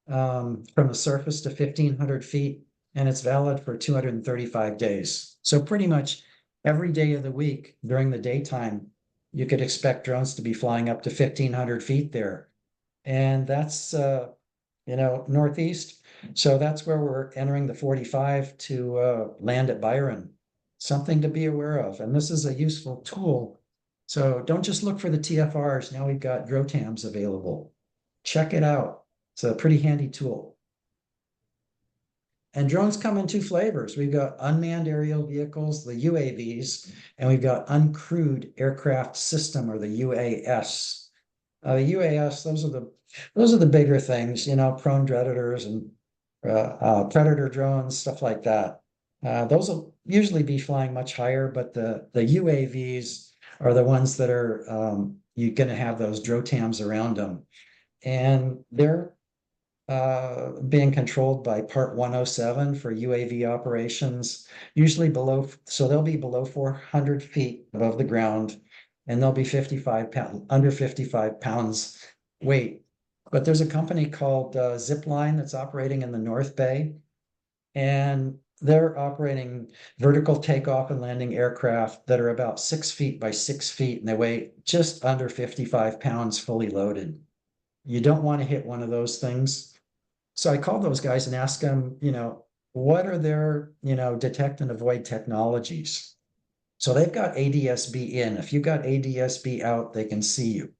from the surface to 1,500 feet, and it's valid for 235 days. So pretty much every day of the week during the daytime, you could expect drones to be flying up to 1,500 feet there. And that's, northeast. So that's where we're entering the 45 to land at Byron. Something to be aware of. And this is a useful tool. So don't just look for the TFRs. Now we've got DROTAMs available. Check it out. It's a pretty handy tool. And drones come in two flavors. We've got unmanned aerial vehicles, the UAVs, and we've got uncrewed aircraft system, or the UAS. The UAS, those are the bigger things, prone predators and predator drones, stuff like that. Those will usually be flying much higher, but the UAVs are the ones that are you're going to have those DROTAMs around them, and they're being controlled by Part 107 for UAV operations, usually so they'll be below 400 feet above the ground, and they'll be under 55 pounds weight. But there's a company called Zipline that's operating in the North Bay, and they're operating vertical takeoff and landing aircraft that are about 6 feet by 6 feet, and they weigh just under 55 pounds fully loaded. You don't want to hit one of those things. So I called those guys and asked them, what are their, detect and avoid technologies? So they've got ADS-B in. If you've got ADS-B out, they can see you.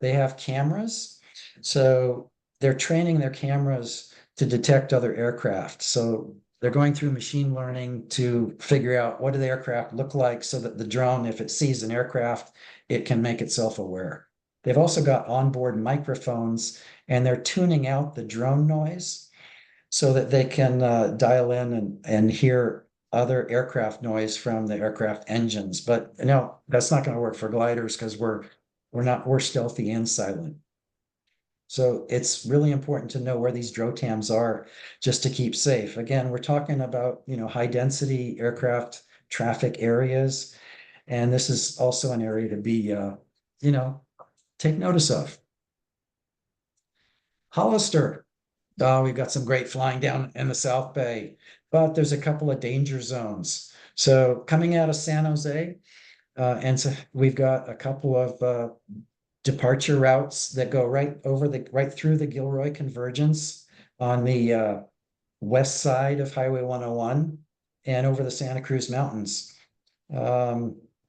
They have cameras. So they're training their cameras to detect other aircraft. So they're going through machine learning to figure out what do the aircraft look like so that the drone, if it sees an aircraft, it can make itself aware. They've also got onboard microphones, and they're tuning out the drone noise so that they can dial in and hear other aircraft noise from the aircraft engines. But that's not going to work for gliders because we're stealthy and silent. So it's really important to know where these DROTAMs are just to keep safe. Again, we're talking about, high density aircraft traffic areas. And this is also an area to be, take notice of. Hollister. We've got some great flying down in the South Bay, but there's a couple of danger zones. So coming out of San Jose, and so we've got a couple of departure routes that go right through the Gilroy Convergence on the west side of Highway 101 and over the Santa Cruz Mountains,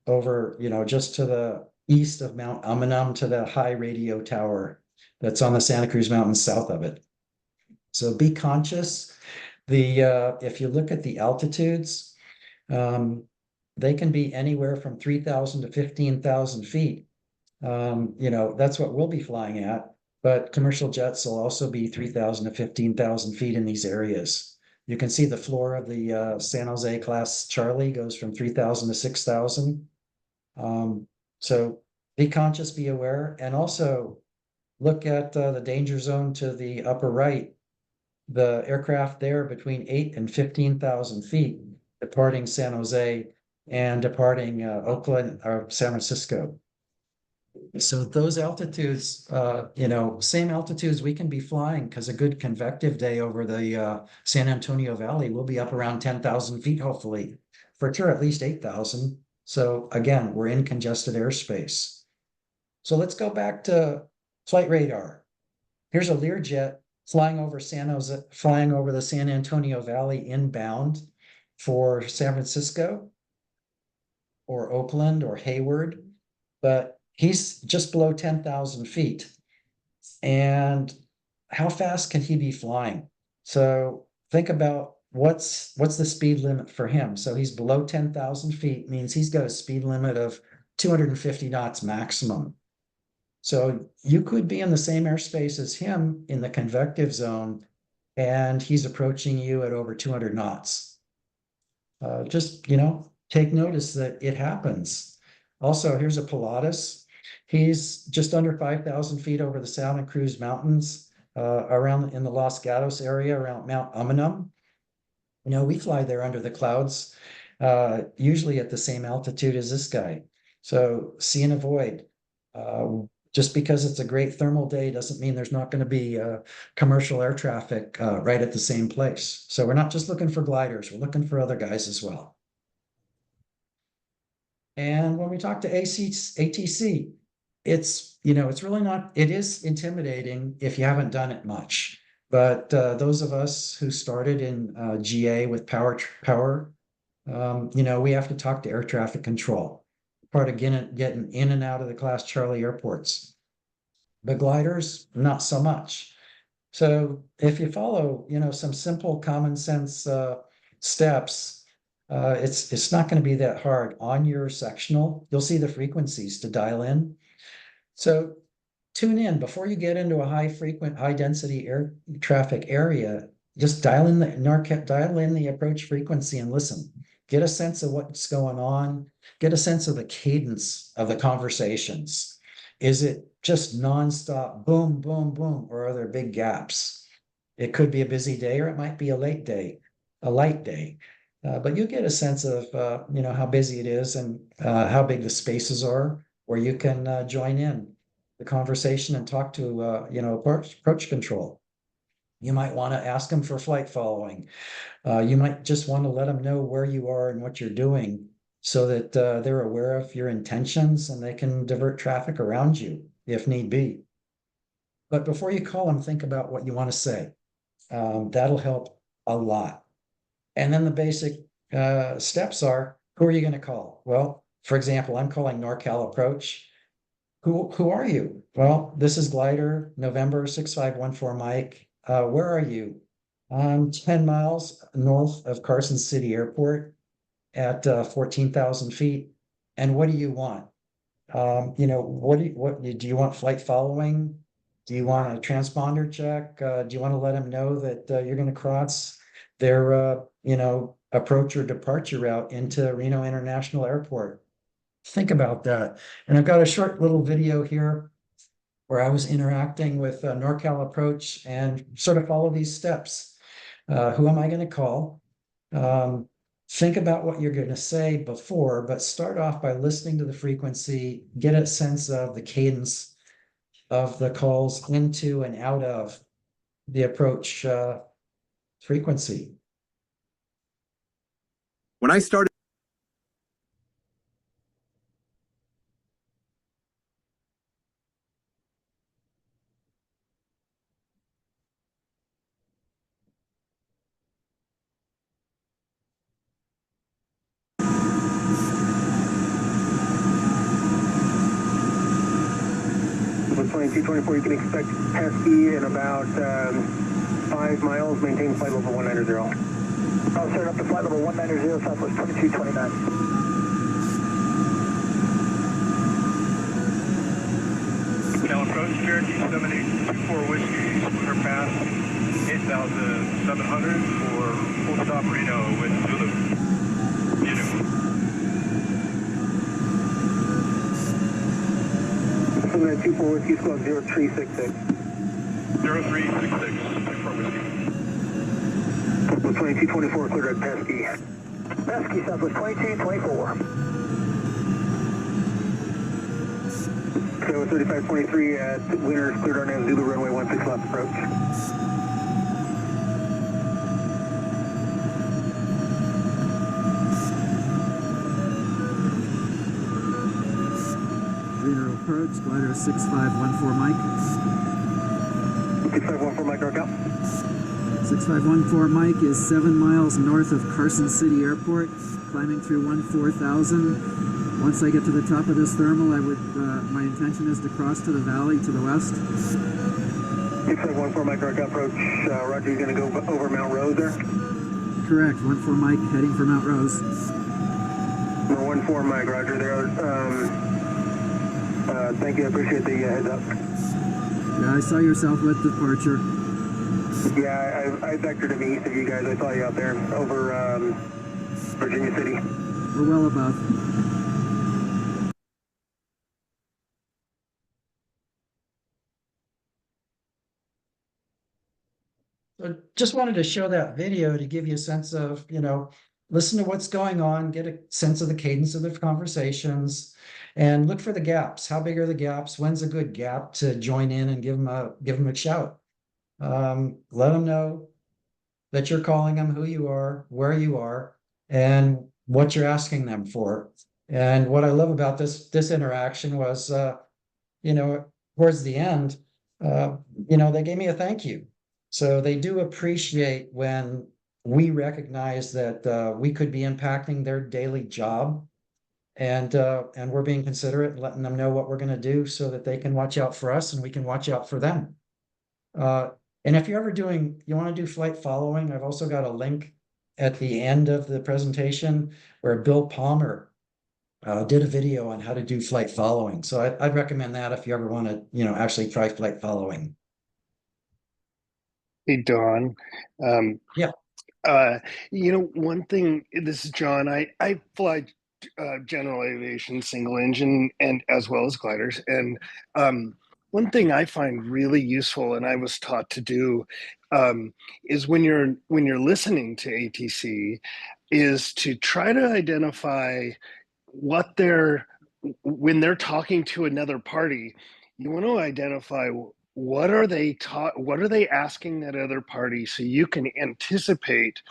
over, just to the east of Mount Umunum to the high radio tower that's on the Santa Cruz Mountains south of it. So be conscious. If you look at the altitudes, they can be anywhere from 3,000 to 15,000 feet. That's what we'll be flying at, but commercial jets will also be 3,000 to 15,000 feet in these areas. You can see the floor of the San Jose Class Charlie goes from 3,000 to 6,000. So be conscious, be aware, and also look at the danger zone to the upper right. The aircraft there between 8,000 and 15,000 feet, departing San Jose and departing Oakland or San Francisco. So those altitudes, same altitudes we can be flying, because a good convective day over the San Antonio Valley will be up around 10,000 feet, hopefully, for sure, at least 8,000. So again, we're in congested airspace. So let's go back to flight radar. Here's a Learjet flying over the San Antonio Valley inbound for San Francisco or Oakland or Hayward, but he's just below 10,000 feet. And how fast can he be flying? So think about what's the speed limit for him. So he's below 10,000 feet, means he's got a speed limit of 250 knots maximum. So you could be in the same airspace as him in the convective zone, and he's approaching you at over 200 knots. Just, take notice that it happens. Also, here's a Pilatus. He's just under 5,000 feet over the Santa Cruz Mountains, around in the Los Gatos area, around Mount Umunum. We fly there under the clouds, usually at the same altitude as this guy. So see and avoid. Just because it's a great thermal day doesn't mean there's not going to be commercial air traffic right at the same place. So we're not just looking for gliders, we're looking for other guys as well. And when we talk to ATC, it's really not, it is intimidating if you haven't done it much. But those of us who started in GA with power, we have to talk to air traffic control. Part of getting in and out of the Class Charlie airports. But gliders, not so much. So if you follow, some simple common sense steps, it's not going to be that hard. On your sectional, you'll see the frequencies to dial in. So tune in before you get into a high density air traffic area. Just dial in the approach frequency and listen. Get a sense of what's going on. Get a sense of the cadence of the conversations. Is it just nonstop, boom, boom, boom, or are there big gaps? It could be a busy day, or it might be a light day. But you get a sense of, how busy it is and how big the spaces are, where you can join in the conversation and talk to, approach control. You might want to ask them for flight following. You might just want to let them know where you are and what you're doing so that they're aware of your intentions and they can divert traffic around you if need be. But before you call them, think about what you want to say. That'll help a lot. And then the basic steps are, who are you going to call? Well, for example, I'm calling NorCal Approach. Who are you? Well, this is Glider, November 6514 Mike. Where are you? 10 miles north of Carson City Airport at 14,000 feet. And what do you want? Do you want flight following? Do you want a transponder check? Do you want to let them know that you're going to cross their, approach or departure route into Reno International Airport? Think about that. And I've got a short little video here where I was interacting with NorCal Approach and sort of follow these steps. Who am I going to call? Think about what you're going to say before, but start off by listening to the frequency, get a sense of the cadence of the calls into and out of the approach frequency. When I started with 2224, you can expect Pesky in about 5 miles, maintain flight level 190. I'll start up to flight level 190, Southwest 2229. Cal approach, Cherokee 7824 Whiskey, Spooner Pass, 8,700 for full stop Reno with Zulu. From that 24 Whiskey, squad 0366. 0366, 24 Whiskey. With 2224, cleared at Pesky. Pesky, Southwest 2224. So 3523 at Winners, cleared our name, Zulu runway 16 left approach. Reno approach, glider 6514 Mike. 6514 Mike, NorCal. 6514 Mike is 7 miles north of Carson City Airport, climbing through 14,000. Once I get to the top of this thermal, my intention is to cross to the valley to the west. 6514 Mike, direct approach. Roger, you're going to go over Mount Rose there? Correct, 14 Mike, heading for Mount Rose. 14 Mike, roger there. Thank you, I appreciate the heads up. Yeah, I saw your southwest departure. Yeah, I vectored to the east of you guys. I saw you out there over Virginia City. We're well above. So just wanted to show that video to give you a sense of, listen to what's going on, get a sense of the cadence of the conversations, and look for the gaps. How big are the gaps? When's a good gap to join in and give them a shout? Let them know that you're calling them, who you are, where you are, and what you're asking them for. And what I love about this interaction was, towards the end, they gave me a thank you. So they do appreciate when we recognize that we could be impacting their daily job, and we're being considerate and letting them know what we're going to do so that they can watch out for us and we can watch out for them. And if you're ever you want to do flight following, I've also got a link at the end of the presentation where Bill Palmer did a video on how to do flight following. So I'd recommend that if you ever want to, actually try flight following. Hey, Don. Yeah. One thing, this is John, I fly general aviation, single engine, and as well as gliders. And one thing I find really useful, and I was taught to do, is when you're listening to ATC, is to try to identify when they're talking to another party, you want to identify what are they asking that other party, so you can anticipate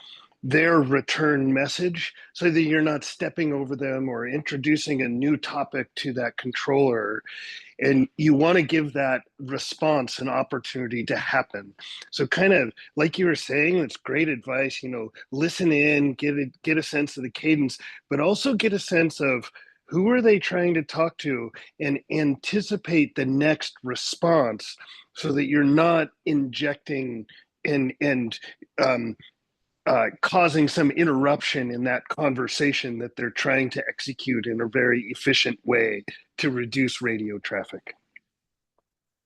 their return message so that you're not stepping over them or introducing a new topic to that controller. And you want to give that response an opportunity to happen. So kind of like you were saying, it's great advice, listen in, get a sense of the cadence, but also get a sense of who are they trying to talk to and anticipate the next response so that you're not injecting and causing some interruption in that conversation that they're trying to execute in a very efficient way to reduce radio traffic.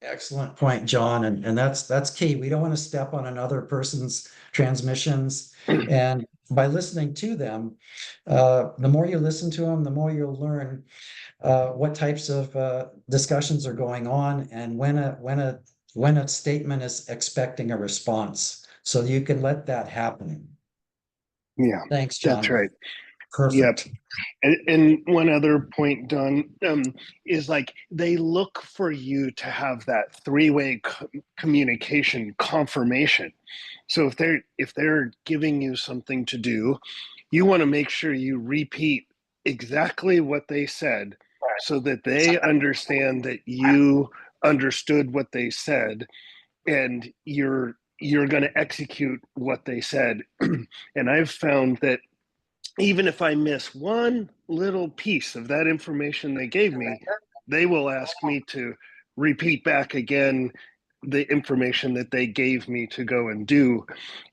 Excellent point, John. And that's key. We don't want to step on another person's transmissions. And by listening to them, the more you listen to them, the more you'll learn what types of discussions are going on and when a statement is expecting a response. So you can let that happen. Yeah. Thanks, John. That's right. Perfect. Yep. And one other point, Don, is like they look for you to have that three-way communication confirmation. So if they're giving you something to do, you want to make sure you repeat exactly what they said so that they understand that you understood what they said and you're going to execute what they said. And I've found that even if I miss one little piece of that information they gave me, they will ask me to repeat back again the information that they gave me to go and do.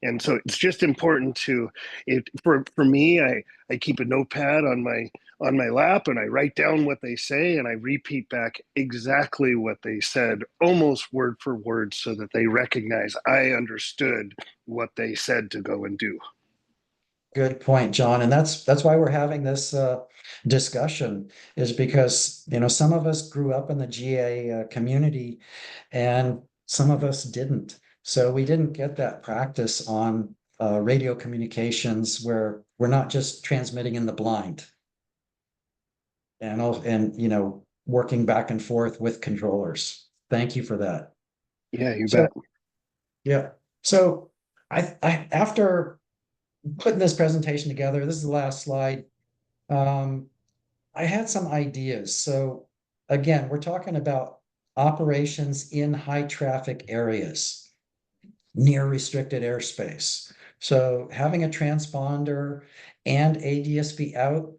And so it's just important for me, I keep a notepad on my lap and I write down what they say and I repeat back exactly what they said, almost word for word, so that they recognize I understood what they said to go and do. Good point, John. And that's why we're having this discussion, is because, some of us grew up in the GA community and some of us didn't. So we didn't get that practice on radio communications where we're not just transmitting in the blind and working back and forth with controllers. Thank you for that. Yeah, you bet. Yeah. So I after putting this presentation together, this is the last slide. I had some ideas. So again, we're talking about operations in high traffic areas. near restricted airspace. So having a transponder and ADSB out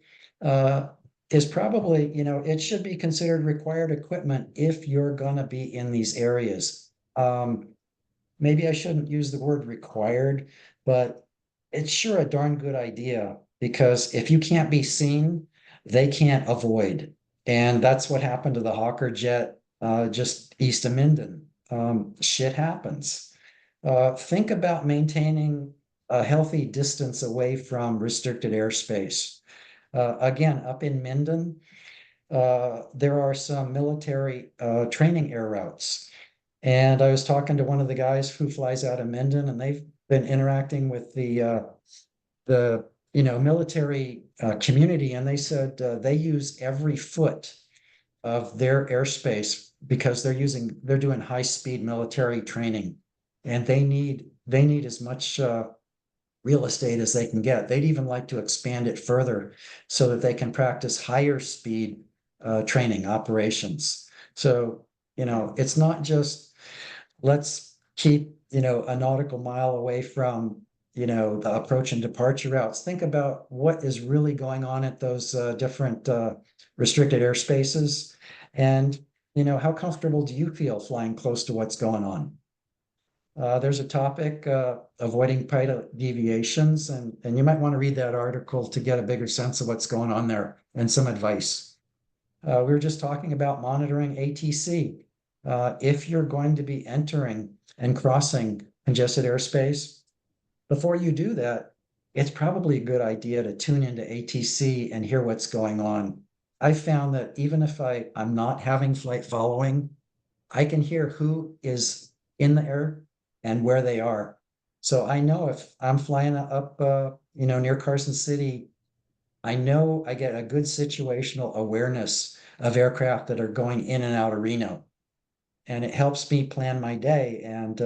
is probably, it should be considered required equipment if you're going to be in these areas. Maybe I shouldn't use the word required, but it's sure a darn good idea, because if you can't be seen, they can't avoid. And that's what happened to the Hawker jet just east of Minden. Shit happens. Think about maintaining a healthy distance away from restricted airspace. Again, up in Minden, there are some military training air routes. And I was talking to one of the guys who flies out of Minden, and they've been interacting with the military community, and they said they use every foot of their airspace because they're doing high-speed military training, and they need as much real estate as they can get. They'd even like to expand it further so that they can practice higher speed training operations. So, it's not just let's keep, a nautical mile away from, the approach and departure routes. Think about what is really going on at those different restricted airspaces. And, how comfortable do you feel flying close to what's going on? There's a topic, avoiding pilot deviations, and you might want to read that article to get a bigger sense of what's going on there and some advice. We were just talking about monitoring ATC. If you're going to be entering and crossing congested airspace, before you do that, it's probably a good idea to tune into ATC and hear what's going on. I found that even if I'm not having flight following, I can hear who is in the air and where they are. So I know if I'm flying up, near Carson City, I know I get a good situational awareness of aircraft that are going in and out of Reno. And it helps me plan my day. And,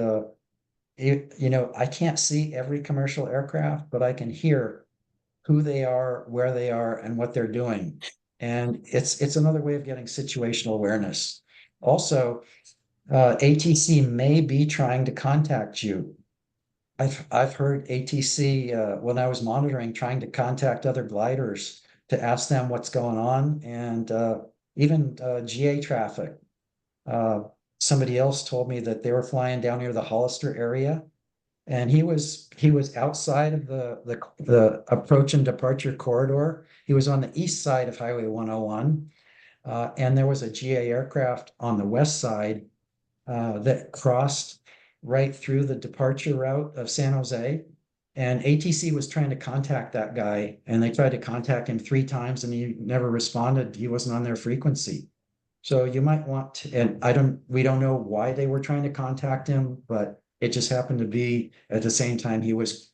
I can't see every commercial aircraft, but I can hear who they are, where they are, and what they're doing. And it's another way of getting situational awareness. Also, ATC may be trying to contact you. I've heard ATC when I was monitoring trying to contact other gliders to ask them what's going on, and even GA traffic. Somebody else told me that they were flying down near the Hollister area, and he was outside of the approach and departure corridor. He was on the east side of Highway 101, and there was a GA aircraft on the west side that crossed right through the departure route of San Jose. And ATC was trying to contact that guy, and they tried to contact him 3 times, and he never responded. He wasn't on their frequency. So you might want to, and we don't know why they were trying to contact him, but it just happened to be at the same time he was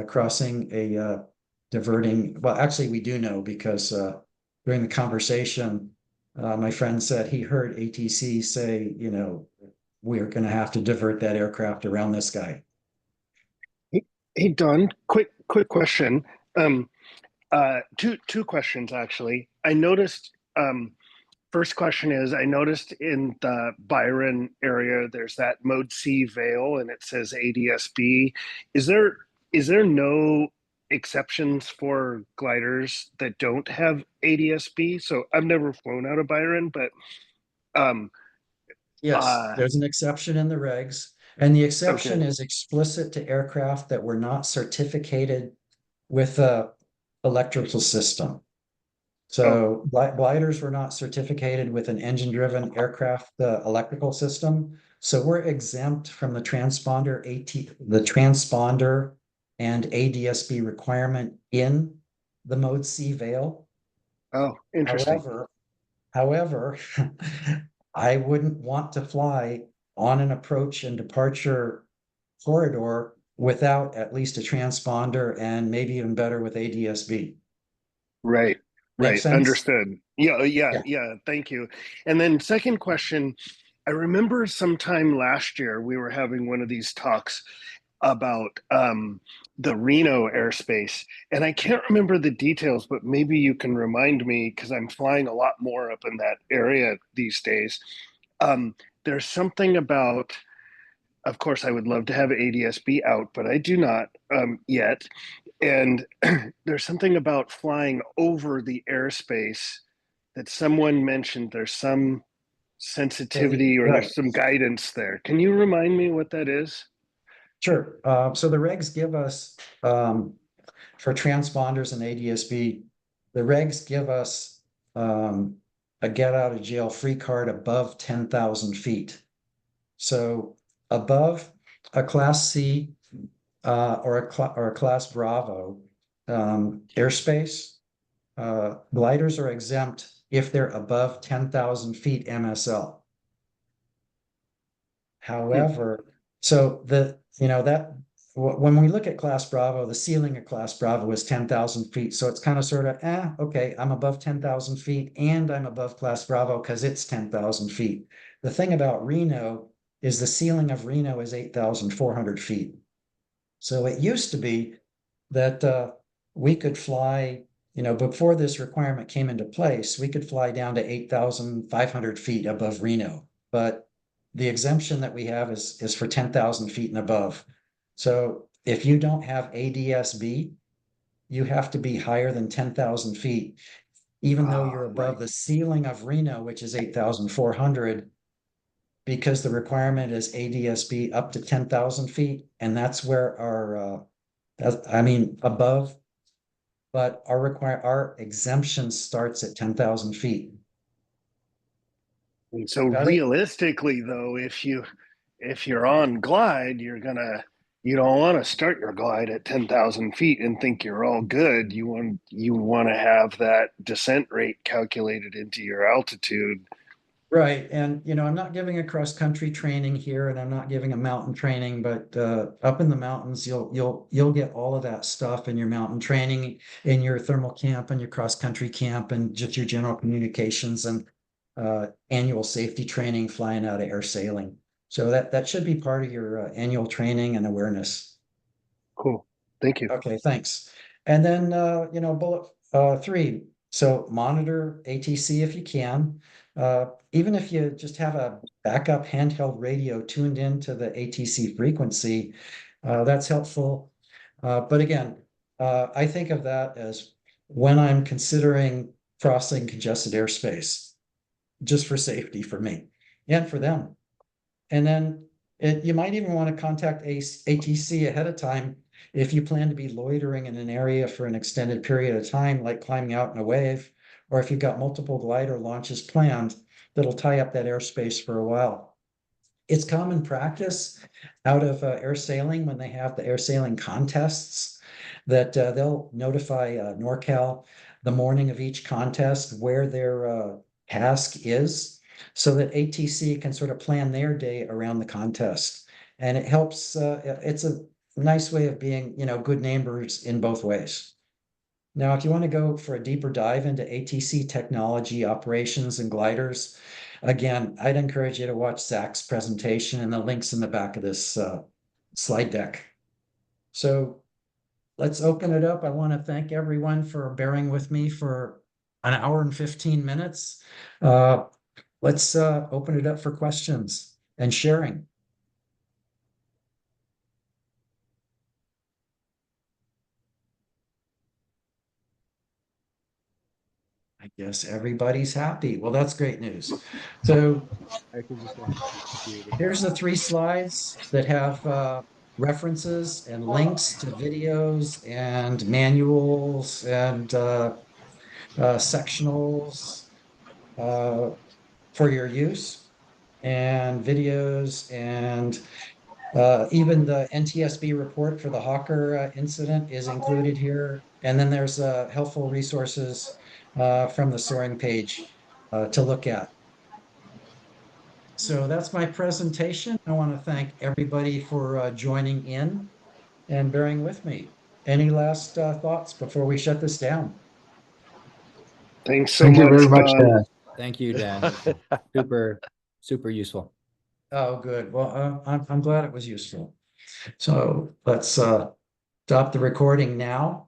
crossing a diverting. Well, actually, we do know because during the conversation, my friend said he heard ATC say, we're going to have to divert that aircraft around this guy. Hey, Don, quick question. Two questions, actually. I noticed, first question is, I noticed in the Byron area, there's that Mode C veil and it says ADSB. Is there no exceptions for gliders that don't have ADSB? So I've never flown out of Byron, but yes, there's an exception in the regs, and the exception is explicit to aircraft that were not certificated with a electrical system. So gliders were not certificated with an engine-driven aircraft electrical system. So we're exempt from the transponder and ADSB requirement in the Mode C veil. Oh, interesting. However, I wouldn't want to fly on an approach and departure corridor without at least a transponder, and maybe even better with ADSB. Right. Makes sense? Understood. Yeah. Thank you. And then second question, I remember sometime last year we were having one of these talks about the Reno airspace, and I can't remember the details, but maybe you can remind me, because I'm flying a lot more up in that area these days. There's something about of course, I would love to have ADS-B out, but I do not yet. And there's something about flying over the airspace that someone mentioned. There's some sensitivity or Right. there's some guidance there. Can you remind me what that is? Sure. So the regs give us, for transponders and ADS-B, the regs give us a get out of jail free card above 10,000 feet. So above a Class C or a Class Bravo airspace, gliders are exempt if they're above 10,000 feet MSL. However, so when we look at Class Bravo, the ceiling of Class Bravo is 10,000 feet. So it's kind of sort of, okay, I'm above 10,000 feet and I'm above Class Bravo because it's 10,000 feet. The thing about Reno is the ceiling of Reno is 8,400 feet. So it used to be that we could fly, before this requirement came into place, we could fly down to 8,500 feet above Reno. But the exemption that we have is for 10,000 feet and above. So if you don't have ADS-B, you have to be higher than 10,000 feet, even though you're above the ceiling of Reno, which is 8,400, because the requirement is ADS-B up to 10,000 feet. And that's where above, but our exemption starts at 10,000 feet. And so Got it? realistically, though, if you're on glide, you don't want to start your glide at 10,000 feet and think you're all good. You want to have that descent rate calculated into your altitude. Right. And, I'm not giving a cross-country training here and I'm not giving a mountain training, but up in the mountains, you'll get all of that stuff in your mountain training, in your thermal camp and your cross-country camp and just your general communications and annual safety training flying out of air sailing. So that should be part of your annual training and awareness. Cool. Thank you. Okay, thanks. And then, bullet 3. So monitor ATC if you can. Even if you just have a backup handheld radio tuned into the ATC frequency, that's helpful. But again, I think of that as when I'm considering crossing congested airspace, just for safety for me and for them. And then you might even want to contact ATC ahead of time if you plan to be loitering in an area for an extended period of time, like climbing out in a wave, or if you've got multiple glider launches planned that'll tie up that airspace for a while. It's common practice out of air sailing when they have the air sailing contests that they'll notify NorCal the morning of each contest where their task is, so that ATC can sort of plan their day around the contest. And it helps, it's a nice way of being, good neighbors in both ways. Now, if you want to go for a deeper dive into ATC technology, operations, and gliders, again, I'd encourage you to watch Zach's presentation and the links in the back of this slide deck. So let's open it up. I want to thank everyone for bearing with me for an hour and 15 minutes. Let's open it up for questions and sharing. I guess everybody's happy. Well, that's great news. So here's the 3 slides that have references and links to videos and manuals and sectionals for your use, and videos, and even the NTSB report for the Hawker incident is included here. And then there's helpful resources from the soaring page to look at. So that's my presentation. I want to thank everybody for joining in and bearing with me. Any last thoughts before we shut this down? Thanks so Thank much, you very much, Don. Dan. Thank you, Dan. Super useful. Oh, good. Well, I'm glad it was useful. So let's stop the recording now.